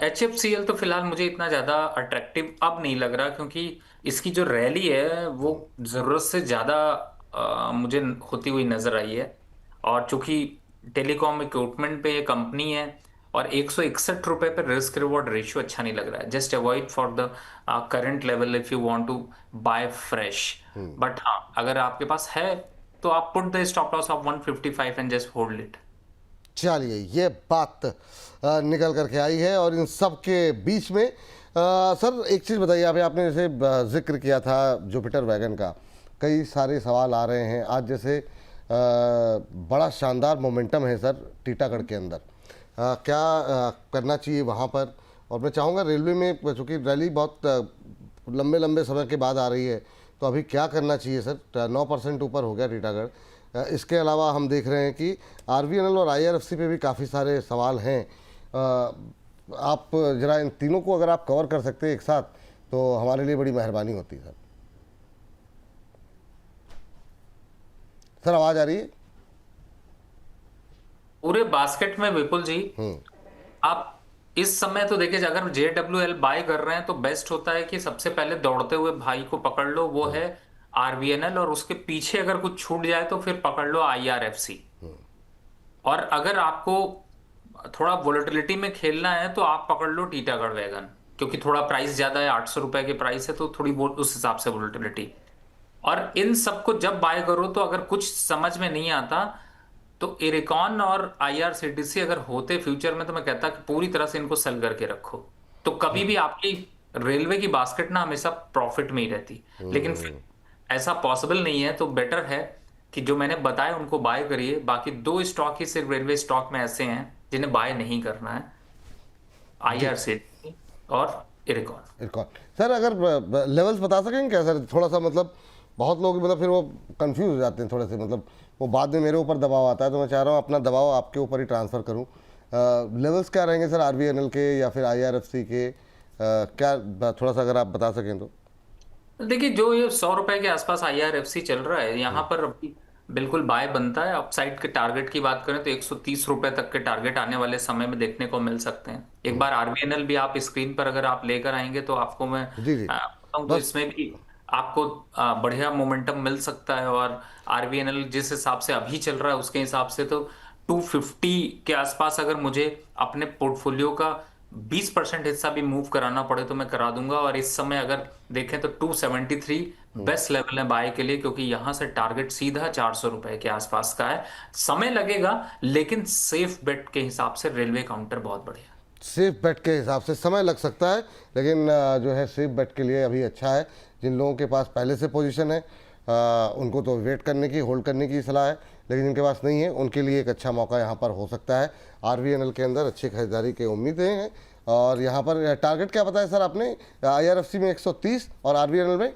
एचएफसीएल तो फिलहाल मुझे इतना ज्यादा अट्रैक्टिव अब नहीं लग रहा, क्योंकि इसकी जो रैली है वो जरूरत से ज्यादा मुझे होती हुई नजर आई है। और चूंकि टेलीकॉम इक्विपमेंट पे ये कंपनी है, और 161 रुपए पे रिस्क रिवॉर्ड रेशियो अच्छा नहीं लग रहा है। Just avoid for the current level if you want to buy fresh. But हाँ, अगर आपके पास है तो आप put the stop loss of 155 and just hold it. चलिए, ये बात निकल करके आई है। और इन सब के बीच में सर एक चीज़ बताइए, अभी आपने जैसे जिक्र किया था जुपिटर वैगन का, कई सारे सवाल आ रहे हैं आज। जैसे बड़ा शानदार मोमेंटम है सर टीटागढ़ के अंदर, क्या करना चाहिए वहाँ पर? और मैं चाहूँगा रेलवे में, चूँकि रैली बहुत लंबे लंबे समय के बाद आ रही है, तो अभी क्या करना चाहिए सर? 9% ऊपर हो गया टीटागढ़। इसके अलावा हम देख रहे हैं कि आरवीएनएल और आईआरएफसी पे भी काफ़ी सारे सवाल हैं। आप ज़रा इन तीनों को अगर आप कवर कर सकते हैं एक साथ तो हमारे लिए बड़ी मेहरबानी होती है सर। सर आवाज आ रही है? पूरे बास्केट में विपुल जी आप इस समय तो देखिए, अगर JWL बाय कर रहे हैं तो बेस्ट होता है कि सबसे पहले दौड़ते हुए भाई को पकड़ लो, वो है RVNL, और उसके पीछे अगर कुछ छूट जाए तो फिर पकड़ लो IRFC। और अगर आपको थोड़ा वोलेटिलिटी में खेलना है तो आप पकड़ लो टीटागढ़ वैगन, क्योंकि थोड़ा प्राइस ज्यादा है, 800 रुपए के प्राइस है, तो थोड़ी बहुत उस हिसाब से वोलेटिलिटी। और इन सबको जब बाय करो तो अगर कुछ समझ में नहीं आता तो इरेकॉन और IRCTC अगर होते फ्यूचर में, तो मैं कहता कि पूरी तरह से इनको सेल करके रखो, तो कभी भी आपकी रेलवे की बास्केट ना हमेशा प्रॉफिट में ही रहती। लेकिन फिर ऐसा पॉसिबल नहीं है, तो बेटर है कि जो मैंने बताया उनको बाय करिए। बाकी 2 स्टॉक ही सिर्फ रेलवे स्टॉक में ऐसे हैं जिन्हें बाय नहीं करना है, IRCTC और इरेकॉन। इरकॉन। सर अगर लेवल्स बता सकेंगे क्या सर, थोड़ा सा, मतलब बहुत लोग मतलब फिर वो कंफ्यूज हो जाते हैं थोड़े से, मतलब वो बाद में मेरे ऊपर दबाव आता है, तो मैं चाह रहा हूँ अपना दबाव आपके ऊपर ही ट्रांसफ़र करूँ। लेवल्स क्या रहेंगे सर, RVNL के या फिर IRFC के, क्या थोड़ा सा अगर आप बता सकें तो। देखिए, जो ये 100 रुपए के आसपास IRFC चल रहा है, यहाँ पर अभी बिल्कुल बाय बनता है। अपसाइड के टारगेट की बात करें तो 130 रुपए तक के टारगेट आने वाले समय में देखने को मिल सकते हैं। एक बार RVNL भी आप स्क्रीन पर अगर आप लेकर आएंगे तो आपको मैं जी जी बताऊं तो बस। इसमें भी आपको बढ़िया मोमेंटम मिल सकता है। और RVNL जिस हिसाब से अभी चल रहा है उसके हिसाब से तो 250 के आसपास अगर मुझे अपने पोर्टफोलियो का 20% हिस्सा भी मूव कराना पड़े तो मैं करा दूंगा। और इस समय अगर देखें तो 273 बेस्ट लेवल है बाय के लिए, क्योंकि यहां से टारगेट सीधा 400 रुपए के आसपास का है। समय लगेगा, लेकिन सेफ बेट के हिसाब से रेलवे काउंटर बहुत बढ़िया। सेफ बेट के हिसाब से समय लग सकता है, लेकिन जो है सेफ बेट के लिए अभी अच्छा है। जिन लोगों के पास पहले से पोजीशन है उनको तो वेट करने की, होल्ड करने की सलाह है, लेकिन जिनके पास नहीं है उनके लिए एक अच्छा मौका यहाँ पर हो सकता है। RVNL के अंदर अच्छी खरीदारी की उम्मीदें हैं। और यहाँ पर टारगेट क्या बताया सर आपने, IRFC में 130 और RVNL में?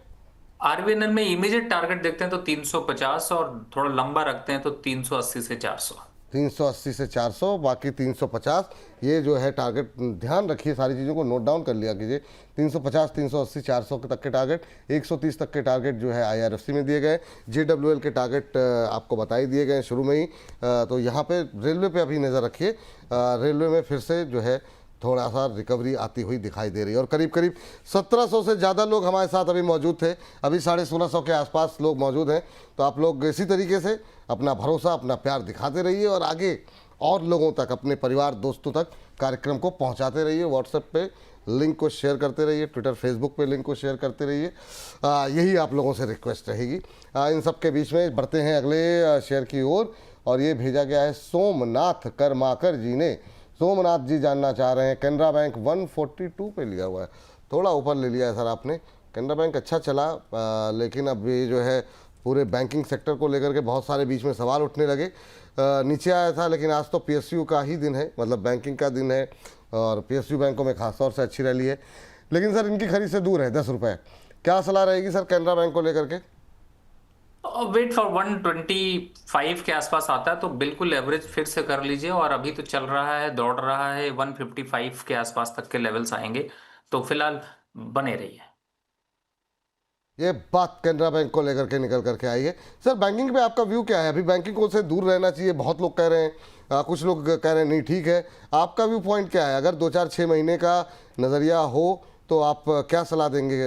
RVNL में इमीडिएट टारगेट देखते हैं तो 350, और थोड़ा लंबा रखते हैं तो 380 से 400। 380 से 400, बाकी 350, ये जो है टारगेट। ध्यान रखिए, सारी चीज़ों को नोट डाउन कर लिया कीजिए। 350, 380, 400 तक के टारगेट, 130 तक के टारगेट जो है IRFC में दिए गए। JWL के टारगेट आपको बता ही दिए गए शुरू में ही। तो यहाँ पे रेलवे पे अभी नज़र रखिए। रेलवे में फिर से जो है थोड़ा सा रिकवरी आती हुई दिखाई दे रही है, और करीब करीब 1700 से ज़्यादा लोग हमारे साथ अभी मौजूद थे। अभी 1650 के आसपास लोग मौजूद हैं। तो आप लोग इसी तरीके से अपना भरोसा, अपना प्यार दिखाते रहिए, और आगे और लोगों तक, अपने परिवार दोस्तों तक कार्यक्रम को पहुंचाते रहिए। व्हाट्सएप पे लिंक को शेयर करते रहिए, ट्विटर फेसबुक पे लिंक को शेयर करते रहिए। यही आप लोगों से रिक्वेस्ट रहेगी। इन सब के बीच में बढ़ते हैं अगले शेयर की ओर, और ये भेजा गया है सोमनाथ कर्माकर जी ने। सोमनाथ जी जानना चाह रहे हैं, कैनरा बैंक 142 पे लिया हुआ है, थोड़ा ऊपर ले लिया है सर आपने। कैनरा बैंक अच्छा चला, लेकिन अब ये जो है पूरे बैंकिंग सेक्टर को लेकर के बहुत सारे बीच में सवाल उठने लगे। नीचे आया था, लेकिन आज तो PSU का ही दिन है, मतलब बैंकिंग का दिन है, और PSU बैंकों में खासतौर से अच्छी रैली है। लेकिन सर इनकी खरीद से दूर है 10 रुपये। क्या सलाह रहेगी सर कैनरा बैंक को लेकर के? वेट फॉर 125 के आसपास आता है तो बिल्कुल एवरेज फिर से कर लीजिए। और अभी तो चल रहा है, दौड़ रहा है, 155 के आसपास तक के लेवल्स आएंगे, तो फिलहाल बने रहिए। ये बात कैनरा बैंक को लेकर के निकल करके आई है। सर बैंकिंग पे आपका व्यू क्या है? अभी बैंकिंग को से दूर रहना चाहिए, बहुत लोग कह रहे हैं, कुछ लोग कह रहे हैं नहीं ठीक है। आपका व्यू पॉइंट क्या है? अगर 2-4-6 महीने का नज़रिया हो तो आप क्या सलाह देंगे?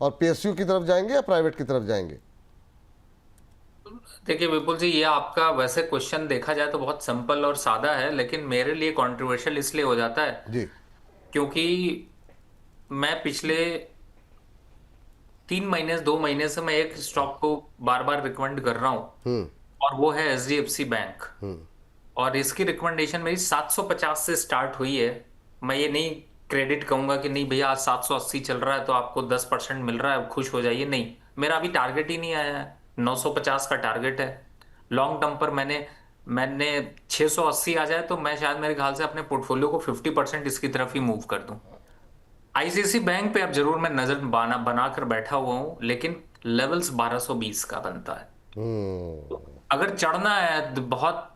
और PSU की तरफ जाएंगे या प्राइवेट की तरफ जाएंगे? देखिए विपुल जी, ये आपका वैसे क्वेश्चन देखा जाए तो बहुत सिंपल और सादा है, लेकिन मेरे लिए कंट्रोवर्शियल इसलिए हो जाता है जी। क्योंकि मैं पिछले 3 महीने से 2 महीने से मैं एक स्टॉक को बार बार रिकमेंड कर रहा हूं, और वो है HDFC बैंक। और इसकी रिकमेंडेशन मेरी 750 से स्टार्ट हुई है। मैं ये नहीं क्रेडिट कहूंगा कि नहीं भैया आज 780 चल रहा है तो आपको 10% मिल रहा है, खुश हो जाइए, नहीं। मेरा अभी टारगेट ही नहीं आया है, 950 का टारगेट है। लॉन्ग टर्म पर मैंने 680 आ जाए तो मैं शायद, मेरे ख्याल से अपने पोर्टफोलियो को 50% इसकी तरफ ही मूव कर दूं। ICICI बैंक पे अब जरूर मैं नजर बनाकर बैठा हुआ हूं, लेकिन लेवल्स 1220 का बनता है। तो अगर चढ़ना है, बहुत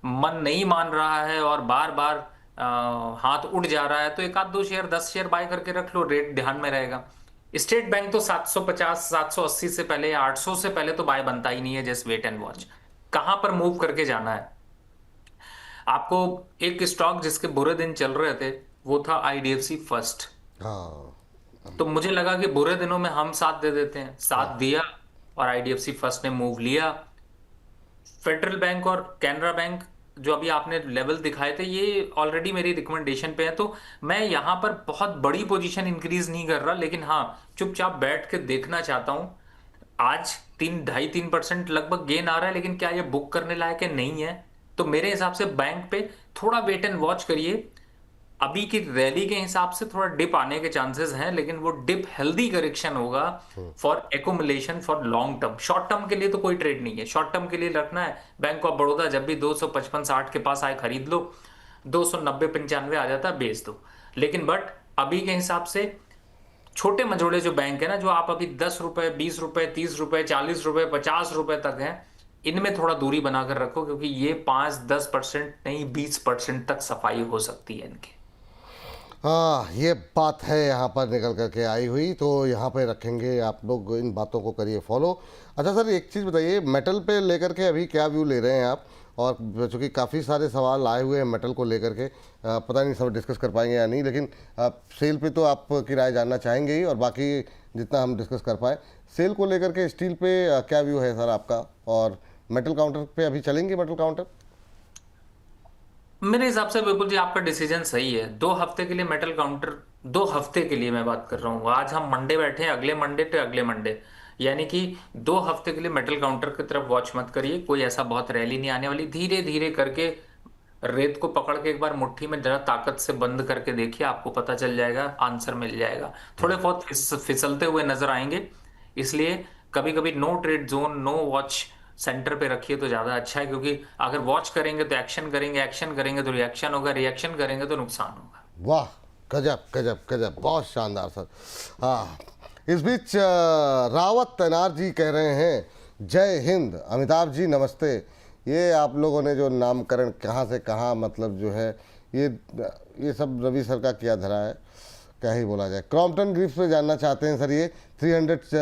मन नहीं मान रहा है और बार बार हाथ उठ जा रहा है, तो 1-2 शेयर 10 शेयर बाय करके रख लो, रेट ध्यान में रहेगा। स्टेट बैंक तो 750 780 से पहले या 800 से पहले तो बाय बनता ही नहीं है, जस्ट वेट एंड वॉच। कहां पर मूव करके जाना है। आपको एक स्टॉक जिसके बुरे दिन चल रहे थे वो था आईडीएफसी फर्स्ट। हाँ तो मुझे लगा कि बुरे दिनों में हम साथ दे देते हैं, साथ दिया और आईडीएफसी फर्स्ट ने मूव लिया। फेडरल बैंक और कैनरा बैंक जो अभी आपने लेवल दिखाए थे ये ऑलरेडी मेरी रिकमेंडेशन पे है, तो मैं यहां पर बहुत बड़ी पोजीशन इंक्रीज नहीं कर रहा, लेकिन हाँ चुपचाप बैठ के देखना चाहता हूं। आज 3.5-3% लगभग गेन आ रहा है, लेकिन क्या ये बुक करने लायक है? नहीं है। तो मेरे हिसाब से बैंक पे थोड़ा वेट एंड वॉच करिए। अभी की रैली के हिसाब से थोड़ा डिप आने के चांसेस हैं, लेकिन वो डिप हेल्दी करेक्शन होगा for accumulation for long term. Short term के लिए तो कोई ट्रेड नहीं है, शॉर्ट टर्म के लिए रखना है बैंक ऑफ बड़ौदा जब भी 255-60 के पास आए खरीद लो, 290-95 आ जाता है बेच दो। लेकिन बट अभी के हिसाब से छोटे मझोले जो बैंक है ना, जो आप अभी 10 रुपए, 20 रुपए, 30 रुपए, 40 रुपए, 50 रुपए तक हैं, इनमें थोड़ा दूरी बनाकर रखो, क्योंकि ये 5-10% नहीं 20% तक सफाई हो सकती है इनकी। हाँ, ये बात है यहाँ पर निकल करके आई हुई, तो यहाँ पे रखेंगे, आप लोग इन बातों को करिए फॉलो। अच्छा सर, एक चीज़ बताइए, मेटल पे लेकर के अभी क्या व्यू ले रहे हैं आप? और चूँकि काफ़ी सारे सवाल आए हुए हैं मेटल को लेकर के, पता नहीं सब डिस्कस कर पाएंगे या नहीं, लेकिन सेल पे तो आपकी राय जानना चाहेंगे ही, और बाकी जितना हम डिस्कस कर पाए सेल को लेकर के। स्टील पे क्या व्यू है सर आपका? और मेटल काउंटर पे अभी चलेंगे मेटल काउंटर? मेरे हिसाब से विपुल जी आपका डिसीजन सही है। 2 हफ्ते के लिए मेटल काउंटर, 2 हफ्ते के लिए मैं बात कर रहा हूँ, आज हम मंडे बैठे हैं, अगले मंडे पे अगले मंडे, यानी कि 2 हफ्ते के लिए मेटल काउंटर की तरफ वॉच मत करिए। कोई ऐसा बहुत रैली नहीं आने वाली, धीरे धीरे करके रेत को पकड़ के एक बार मुट्ठी में जरा ताकत से बंद करके देखिए, आपको पता चल जाएगा, आंसर मिल जाएगा। थोड़े बहुत फिसलते हुए नजर आएंगे, इसलिए कभी कभी no trade zone, no watch centre पे रखिए तो ज्यादा अच्छा है, क्योंकि अगर वॉच करेंगे तो एक्शन करेंगे, एक्शन करेंगे तो रिएक्शन होगा, रिएक्शन करेंगे तो नुकसान होगा। वाह, गजब गजब गजब, बहुत शानदार सर। हाँ, इस बीच रावत तैनार जी कह रहे हैं जय हिंद। अमिताभ जी नमस्ते। ये आप लोगों ने जो नामकरण कहाँ से कहाँ, मतलब जो है ये सब रवि सर का किया धरा है, क्या ही बोला जाए। क्रॉम्पटन ग्रिफ्स पे जानना चाहते हैं सर, ये 300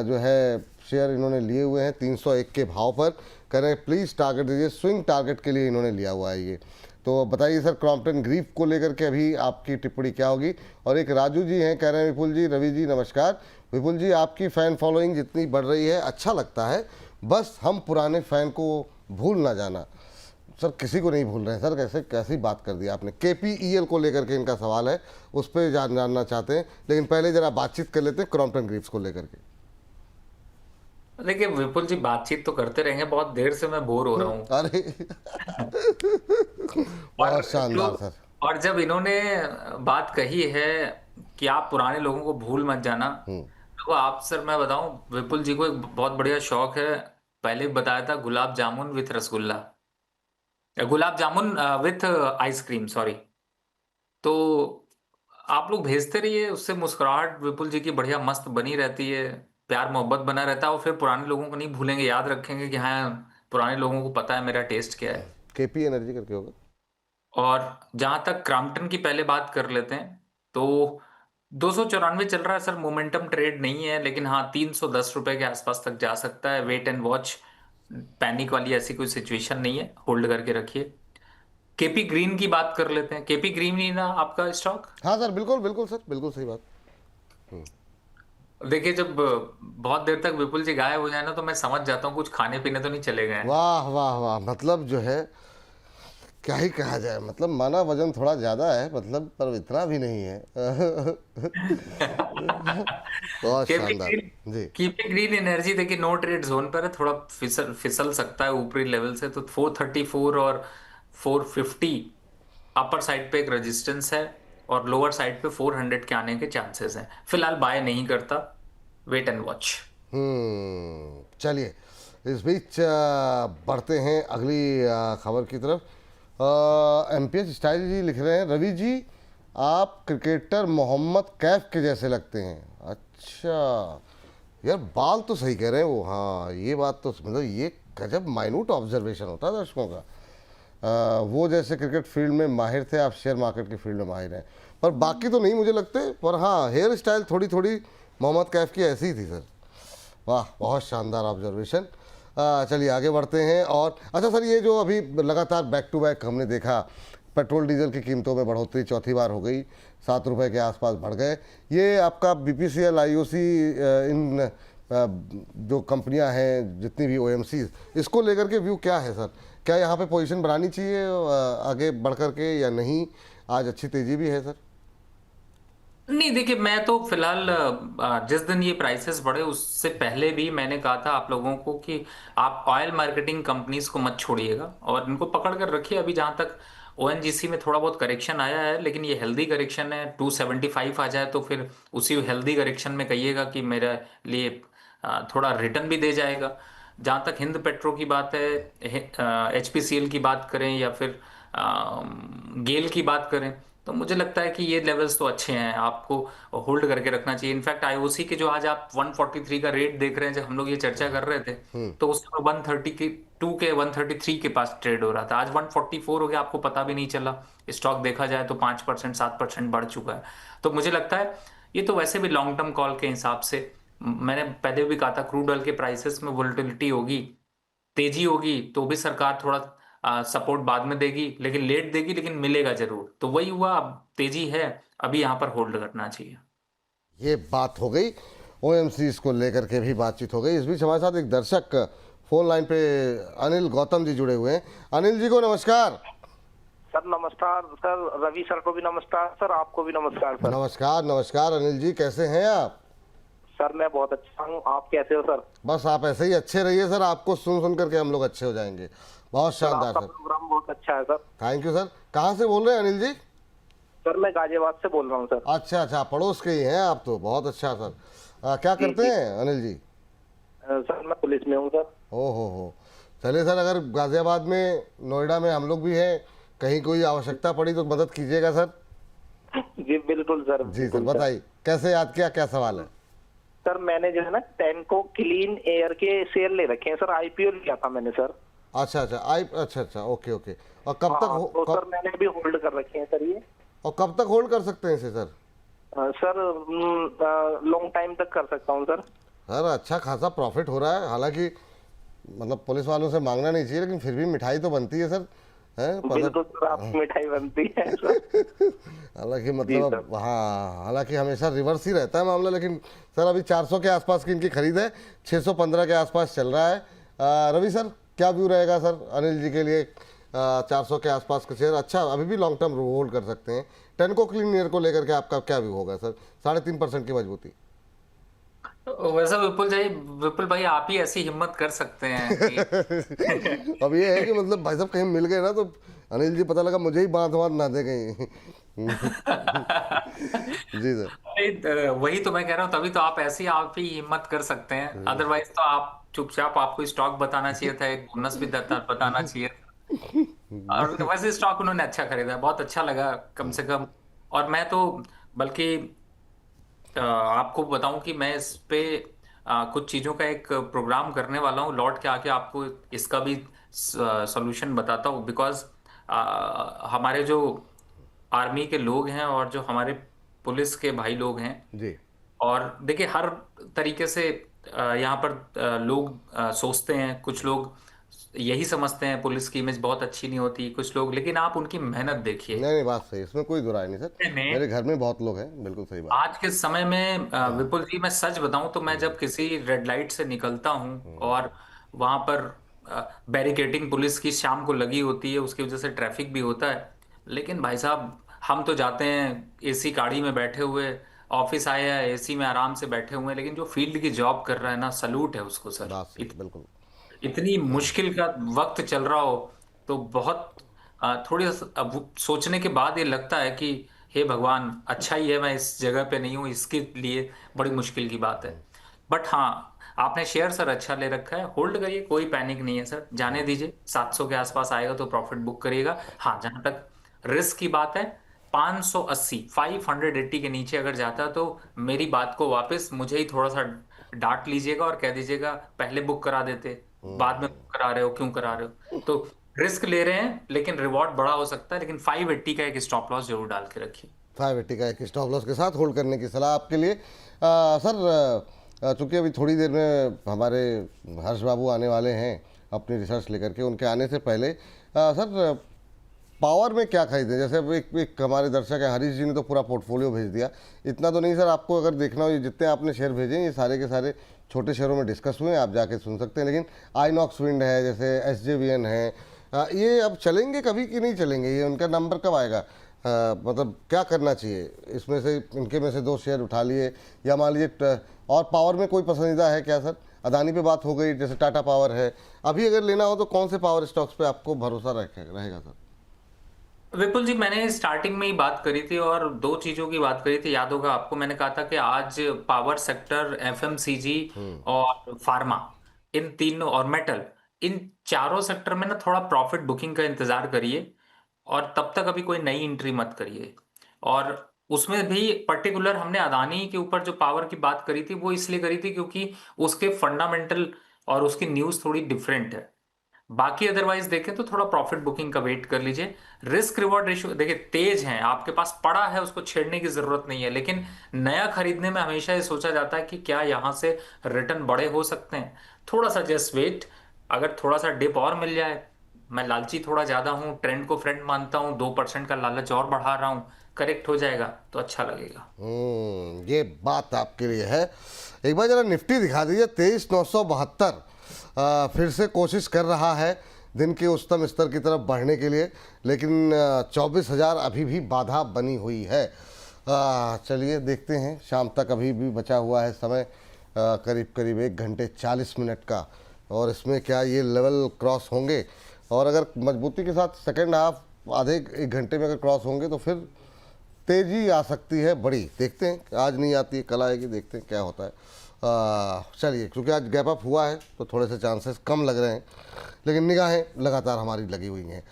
जो है शेयर इन्होंने लिए हुए हैं 301 के भाव पर, कह रहे हैं प्लीज़ टारगेट दीजिए, स्विंग टारगेट के लिए इन्होंने लिया हुआ है ये। तो बताइए सर, क्रॉम्पटन ग्रीफ को लेकर के अभी आपकी टिप्पणी क्या होगी? और एक राजू जी हैं, कह रहे हैं विपुल जी, रवि जी नमस्कार। विपुल जी, आपकी फ़ैन फॉलोइंग जितनी बढ़ रही है अच्छा लगता है, बस हम पुराने फ़ैन को भूल ना जाना। सर किसी को नहीं भूल रहे हैं सर, कैसे कैसी बात कर दी आपने। KPEL को लेकर के इनका सवाल है, उस पर जानना चाहते हैं, लेकिन पहले जरा बातचीत कर लेते हैं क्रॉम्पटन ग्रीफ्स को लेकर के। देखिए विपुल जी, बातचीत तो करते रहेंगे, बहुत देर से मैं बोर हो रहा हूँ। अरे बहुत शानदार सर। और जब इन्होंने बात कही है कि आप पुराने लोगों को भूल मत जाना, तो आप सर मैं बताऊं, विपुल जी को एक बहुत बढ़िया शौक है, पहले भी बताया था, gulab jamun with rasgulla, gulab jamun with ice cream, sorry. तो आप लोग भेजते रहिए, उससे मुस्कुराहट विपुल जी की बढ़िया मस्त बनी रहती है, प्यार मोहब्बत बना रहता है, और फिर पुराने लोगों को नहीं भूलेंगे, याद रखेंगे कि हाँ पुराने लोगों को पता है मेरा टेस्ट क्या है। KP एनर्जी करके होगा। और जहां तक क्रॉम्पटन की पहले बात कर लेते हैं, तो 294 चल रहा है सर, मोमेंटम ट्रेड नहीं है, लेकिन हाँ 310 रुपए के आसपास तक जा सकता है। वेट एंड वॉच, पैनिक वाली ऐसी कोई सिचुएशन नहीं है, होल्ड करके रखिए। केपी ग्रीन की बात कर लेते हैं। केपी ग्रीन ही ना आपका स्टॉक? हाँ सर, बिल्कुल बिल्कुल सर, बिल्कुल सही बात। देखिए, जब बहुत देर तक विपुल जी गायब हो जाए ना, तो मैं समझ जाता हूँ कुछ खाने पीने तो नहीं चले गए हैं। वाह वाह वाह, मतलब जो है क्या ही कहा जाए, मतलब माना वजन थोड़ा ज़्यादा है, मतलब पर इतना भी नहीं है। बहुत शानदार जी। कीपी ग्रीन एनर्जी देखिए नो ट्रेड जोन पर है, थोड़ा फिसल सकता है ऊपरी लेवल से, तो 434 और 450 अपर साइड पे एक रेजिस्टेंस है, और लोअर साइड पे 400 के आने के चांसेस हैं। फिलहाल बाय नहीं करता, वेट एंड वॉच। चलिए, इस बीच बढ़ते हैं अगली खबर की तरफ। MPH स्टाइल जी लिख रहे हैं, रवि जी आप क्रिकेटर मोहम्मद कैफ के जैसे लगते हैं। अच्छा यार, बाल तो सही कह रहे हैं वो। हाँ, ये बात तो मतलब ये गजब माइन्यूट ऑब्जर्वेशन होता है दर्शकों का। वो जैसे क्रिकेट फील्ड में माहिर थे, आप शेयर मार्केट की फील्ड में माहिर हैं, पर बाकी तो नहीं मुझे लगते। पर हाँ, हेयर स्टाइल थोड़ी थोड़ी मोहम्मद कैफ की ऐसी ही थी सर। वाह, बहुत शानदार ऑब्जर्वेशन। चलिए आगे बढ़ते हैं। और अच्छा सर, ये जो अभी लगातार बैक टू बैक हमने देखा, पेट्रोल डीजल की कीमतों में बढ़ोतरी चौथी बार हो गई, 7 रुपये के आसपास बढ़ गए। ये आपका बीपीसीएल, आईओसी, इन जो कंपनियां हैं, जितनी भी ओएमसी, इसको लेकर के व्यू क्या है सर? क्या यहाँ पे पोजीशन बनानी चाहिए आगे बढ़ कर के या नहीं? आज अच्छी तेजी भी है सर। नहीं, देखिए, मैं तो फिलहाल जिस दिन ये प्राइसेस बढ़े उससे पहले भी मैंने कहा था आप लोगों को कि आप ऑयल मार्केटिंग कंपनीज को मत छोड़िएगा और इनको पकड़ कर रखिए। अभी जहां तक ओएनजीसी में थोड़ा बहुत करेक्शन आया है, लेकिन ये हेल्दी करेक्शन है। 275 आ जाए तो फिर उसी हेल्दी करेक्शन में कहिएगा कि मेरे लिए थोड़ा रिटर्न भी दे जाएगा। जहां तक हिंद पेट्रो की बात है, एचपीसीएल की बात करें या फिर गेल की बात करें, तो मुझे लगता है कि ये लेवल्स तो अच्छे हैं, आपको होल्ड करके रखना चाहिए। इनफैक्ट आईओसी के जो आज आप 143 का रेट देख रहे हैं, जब हम लोग ये चर्चा कर रहे थे तो उस समय 132 के 133 के पास ट्रेड हो रहा था। आज 144 हो गया, आपको पता भी नहीं चला। स्टॉक देखा जाए तो 5% 7% बढ़ चुका है। तो मुझे लगता है ये तो वैसे भी लॉन्ग टर्म कॉल के हिसाब से, मैंने पहले भी कहा था, क्रूड ऑयल के प्राइसेस में वोलेटिलिटी होगी, तेजी होगी तो भी सरकार थोड़ा सपोर्ट बाद में देगी, लेकिन लेट देगी, लेकिन मिलेगा जरूर। तो वही हुआ, अब तेजी है, अभी यहाँ पर होल्ड करना चाहिए। ये बात हो गई, ओएमसीज को लेकर के भी बातचीत हो गई। इस बीच हमारे साथ एक दर्शक फोन लाइन पे अनिल गौतम जी जुड़े हुए हैं। अनिल जी को नमस्कार। सर नमस्कार सर, रवि सर को भी नमस्कार सर, आपको भी नमस्कार सर। नमस्कार नमस्कार अनिल जी, कैसे हैं आप? सर मैं बहुत अच्छा हूँ, आप कैसे हो सर? बस आप ऐसे ही अच्छे रहिए सर, आपको सुन सुन करके हम लोग अच्छे हो जाएंगे। बहुत शानदार आपका सर, प्रोग्राम बहुत अच्छा है सर। Thank you sir. कहाँ से बोल रहे हैं अनिल जी? सर मैं गाजियाबाद से बोल रहा हूँ सर। अच्छा अच्छा, पड़ोस के ही हैं आप तो, बहुत अच्छा सर। क्या करते हैं अनिल जी? सर मैं पुलिस में हूँ सर। हो, चलिए सर, अगर गाजियाबाद में, नोएडा में हम लोग भी हैं, कहीं कोई आवश्यकता पड़ी तो मदद कीजिएगा सर। जी बिल्कुल सर। जी सर, बताइए कैसे याद किया, क्या सवाल है? सर मैंने जो है ना टेनको क्लीन एयर के शेयर ले रखे हैं सर, आईपीओ लिया था मैंने सर। अच्छा, अच्छा, ओके। और कब तक तो सर मैंने अभी होल्ड कर रखे हैं सर ये। और कब तक होल्ड कर सकते हैं इसे सर? सर लॉन्ग टाइम तक कर सकता हूँ सर। सर अच्छा खासा प्रॉफिट हो रहा है, हालांकि मतलब पुलिस वालों से मांगना नहीं चाहिए, लेकिन फिर भी मिठाई तो बनती है सर, है? बिल्कुल सर, आपकी मिठाई बनती है सर। हालांकि मतलब हाँ, हालांकि हमेशा रिवर्स ही रहता है मामला, लेकिन सर अभी 400 के आसपास की इनकी खरीद है, 615 के आसपास चल रहा है। रवि सर क्या व्यू रहेगा सर अनिल जी के लिए? 400 के आसपास का शेयर अच्छा, अभी भी लॉन्ग टर्म होल्ड कर सकते हैं। टेनको क्लीन एयर को लेकर के आपका क्या व्यू होगा सर? 3.5% की मजबूती। वैसा विपुल भाई आप ही ऐसी हिम्मत कर सकते हैं कि अब ये है कि मतलब भाई साहब कहीं मिल गए ना तो अनिल जी, पता लगा मुझे ही बांध ना दे कहीं। जी सर। वही तो मैं कह रहा हूँ, तभी तो आप ही हिम्मत कर सकते हैं। अदरवाइज तो आप चुपचाप, आपको स्टॉक बताना चाहिए था, एक बोनस भी बताना चाहिए था। और वैसे स्टॉक उन्होंने अच्छा खरीदा, बहुत अच्छा लगा कम से कम। और मैं तो बल्कि आपको बताऊं कि मैं इस पे कुछ चीज़ों का एक प्रोग्राम करने वाला हूँ, लौट के आके आपको इसका भी सॉल्यूशन बताता हूँ। बिकॉज हमारे जो आर्मी के लोग हैं और जो हमारे पुलिस के भाई लोग हैं, जी, और देखिए हर तरीके से यहाँ पर लोग सोचते हैं। कुछ लोग यही समझते हैं पुलिस की इमेज बहुत अच्छी नहीं होती, कुछ लोग, लेकिन आप उनकी मेहनत देखिए। नहीं बात सही, इसमें कोई दुराई नहीं सर, में मेरे घर में बहुत लोग हैं, बिल्कुल सही बात। आज के समय में विपुल जी, मैं सच बताऊं तो मैं जब किसी रेड लाइट से निकलता हूं और वहां पर बैरिकेडिंग पुलिस की शाम को लगी होती है, उसकी वजह से ट्रैफिक भी होता है, लेकिन भाई साहब हम तो जाते हैं एसी गाड़ी में बैठे हुए, ऑफिस आए हैं एसी में आराम से बैठे हुए हैं, लेकिन जो फील्ड की जॉब कर रहा है ना, सलूट है उसको सर। बात सही, बिल्कुल। इतनी मुश्किल का वक्त चल रहा हो तो बहुत थोड़ी अब सोचने के बाद ये लगता है कि हे भगवान, अच्छा ही है मैं इस जगह पे नहीं हूँ, इसके लिए बड़ी मुश्किल की बात है। बट हाँ, आपने शेयर सर अच्छा ले रखा है, होल्ड करिए, कोई पैनिक नहीं है सर, जाने दीजिए। 700 के आसपास आएगा तो प्रॉफिट बुक करिएगा। हाँ, जहां तक रिस्क की बात है, 580 के नीचे अगर जाता है तो मेरी बात को वापस मुझे ही थोड़ा सा डांट लीजिएगा और कह दीजिएगा पहले बुक करा देते, बाद में बुक करा रहे हो, क्यों करा रहे हो? तो रिस्क ले रहे हैं, लेकिन रिवॉर्ड बड़ा हो सकता है। लेकिन 580 का एक स्टॉप लॉस जरूर डाल के रखिए। 580 का एक स्टॉप लॉस के साथ होल्ड करने की सलाह आपके लिए। सर चूँकि अभी थोड़ी देर में हमारे हर्ष बाबू आने वाले हैं अपनी रिसर्च लेकर के, उनके आने से पहले सर पावर में क्या खरीदें? जैसे अब एक हमारे दर्शक हैं, हरीश जी ने तो पूरा पोर्टफोलियो भेज दिया। इतना तो नहीं सर, आपको अगर देखना हो, ये जितने आपने शेयर भेजे ये सारे के सारे छोटे शेयरों में डिस्कस हुए हैं, आप जाके सुन सकते हैं। लेकिन आइनॉक्स विंड है, जैसे SJVN है, ये अब चलेंगे कभी कि नहीं चलेंगे? ये उनका नंबर कब आएगा? मतलब क्या करना चाहिए इसमें से? इनके में से 2 शेयर उठा लिए, या मान लीजिए और पावर में कोई पसंदीदा है क्या सर? अदानी पे बात हो गई, जैसे टाटा पावर है। अभी अगर लेना हो तो कौन से पावर स्टॉक्स पे आपको भरोसा रहेगा सर? विपुल जी, मैंने स्टार्टिंग में ही बात करी थी और 2 चीजों की बात करी थी, याद होगा आपको। मैंने कहा था कि आज पावर सेक्टर, FMCG और फार्मा, इन तीनों और मेटल, इन चारों सेक्टर में ना थोड़ा प्रॉफिट बुकिंग का इंतजार करिए और तब तक अभी कोई नई एंट्री मत करिए। और उसमें भी पर्टिकुलर हमने अदानी के ऊपर जो पावर की बात करी थी वो इसलिए करी थी क्योंकि उसके फंडामेंटल और उसकी न्यूज़ थोड़ी डिफरेंट है। बाकी अदरवाइज देखें तो थोड़ा प्रॉफिट बुकिंग का वेट कर लीजिए। रिस्क रिवॉर्ड रेशियो देखिए तेज है, आपके पास पड़ा है, उसको छेड़ने की जरूरत नहीं है। लेकिन नया खरीदने में हमेशा ये सोचा जाता है कि क्या यहां से रिटर्न बड़े हो सकते हैं। थोड़ा सा जस्ट वेट, अगर थोड़ा सा डिप और मिल जाए, मैं लालची थोड़ा ज्यादा हूं, ट्रेंड को फ्रेंड मानता हूं, 2% का लालच और बढ़ा रहा हूं, करेक्ट हो जाएगा तो अच्छा लगेगा। ये बात आपके लिए है। एक बार जरा निफ्टी दिखा दीजिए। 23,972 फिर से कोशिश कर रहा है दिन के उच्चतम स्तर की तरफ बढ़ने के लिए, लेकिन 24,000 अभी भी बाधा बनी हुई है। चलिए देखते हैं, शाम तक अभी भी बचा हुआ है समय, करीब करीब 1 घंटे 40 मिनट का, और इसमें क्या ये लेवल क्रॉस होंगे? और अगर मजबूती के साथ सेकेंड हाफ आधे 1 घंटे में अगर क्रॉस होंगे तो फिर तेज़ी आ सकती है बड़ी। देखते हैं, आज नहीं आती है, कल आएगी, देखते हैं क्या होता है। चलिए, क्योंकि आज गैप अप हुआ है तो थोड़े से चांसेस कम लग रहे हैं, लेकिन निगाहें लगातार हमारी लगी हुई हैं।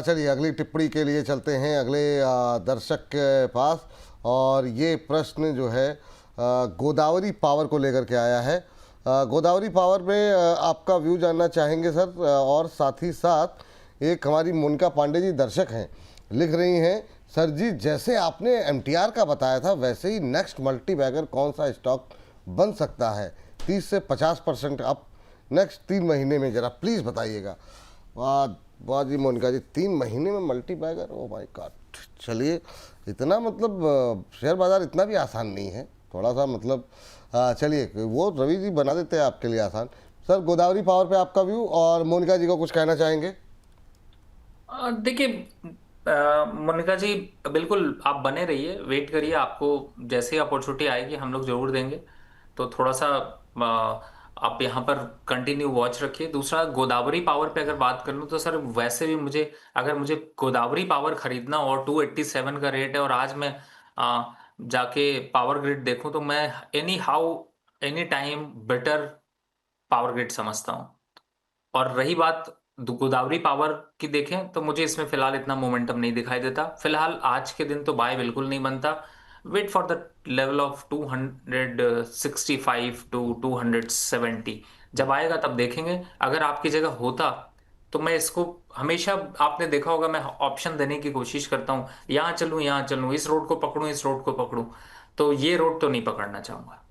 चलिए अगली टिप्पणी के लिए चलते हैं अगले दर्शक के पास, और ये प्रश्न जो है गोदावरी पावर को लेकर के आया है। गोदावरी पावर में आपका व्यू जानना चाहेंगे सर, और साथ ही साथ एक हमारी मोनिका पांडे जी दर्शक हैं, लिख रही हैं, सर जी जैसे आपने MTR का बताया था वैसे ही नेक्स्ट मल्टी बैगर कौन सा स्टॉक बन सकता है 30 से 50% अप नेक्स्ट 3 महीने में, ज़रा प्लीज़ बताइएगा। वाह वाह जी मोनिका जी, 3 महीने में multibagger, oh my god. चलिए, इतना मतलब शेयर बाज़ार इतना भी आसान नहीं है, थोड़ा सा मतलब चलिए वो रवि जी बना देते हैं आपके लिए आसान। सर गोदावरी पावर पे आपका व्यू, और मोनिका जी को कुछ कहना चाहेंगे? देखिए मोनिका जी, बिल्कुल आप बने रहिए, वेट करिए, आपको जैसे ही अपॉर्चुनिटी आएगी हम लोग जरूर देंगे। तो थोड़ा सा आप यहाँ पर कंटिन्यू वॉच रखिए। दूसरा, गोदावरी पावर पे अगर बात कर लूँ तो सर वैसे भी अगर मुझे गोदावरी पावर खरीदना और 287 का रेट है और आज मैं जाके पावर ग्रिड देखूं तो मैं any how any time better power grid समझता हूँ। और रही बात गोदावरी पावर की देखें तो मुझे इसमें फिलहाल इतना मोमेंटम नहीं दिखाई देता। फिलहाल आज के दिन तो बाय बिल्कुल नहीं बनता। Wait for the level of 265 to 270, जब आएगा तब देखेंगे। अगर आपकी जगह होता तो मैं इसको, हमेशा आपने देखा होगा मैं ऑप्शन देने की कोशिश करता हूँ, यहाँ चलूँ यहाँ चलूँ, इस रोड को पकड़ूँ इस रोड को पकड़ूँ, तो ये रोड तो नहीं पकड़ना चाहूंगा।